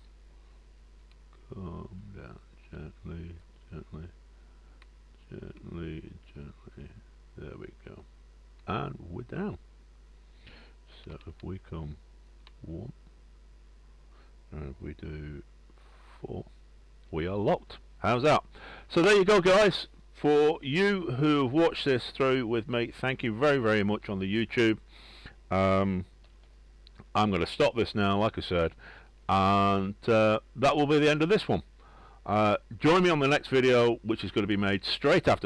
Calm down, gently, gently, gently, gently. There we go. And we're down. So if we come 1, and if we do 4, we are locked. How's that? So there you go, guys. For you who have watched this through with me, thank you very, very much on the YouTube. I'm going to stop this now, like I said, and that will be the end of this one. Join me on the next video, which is going to be made straight after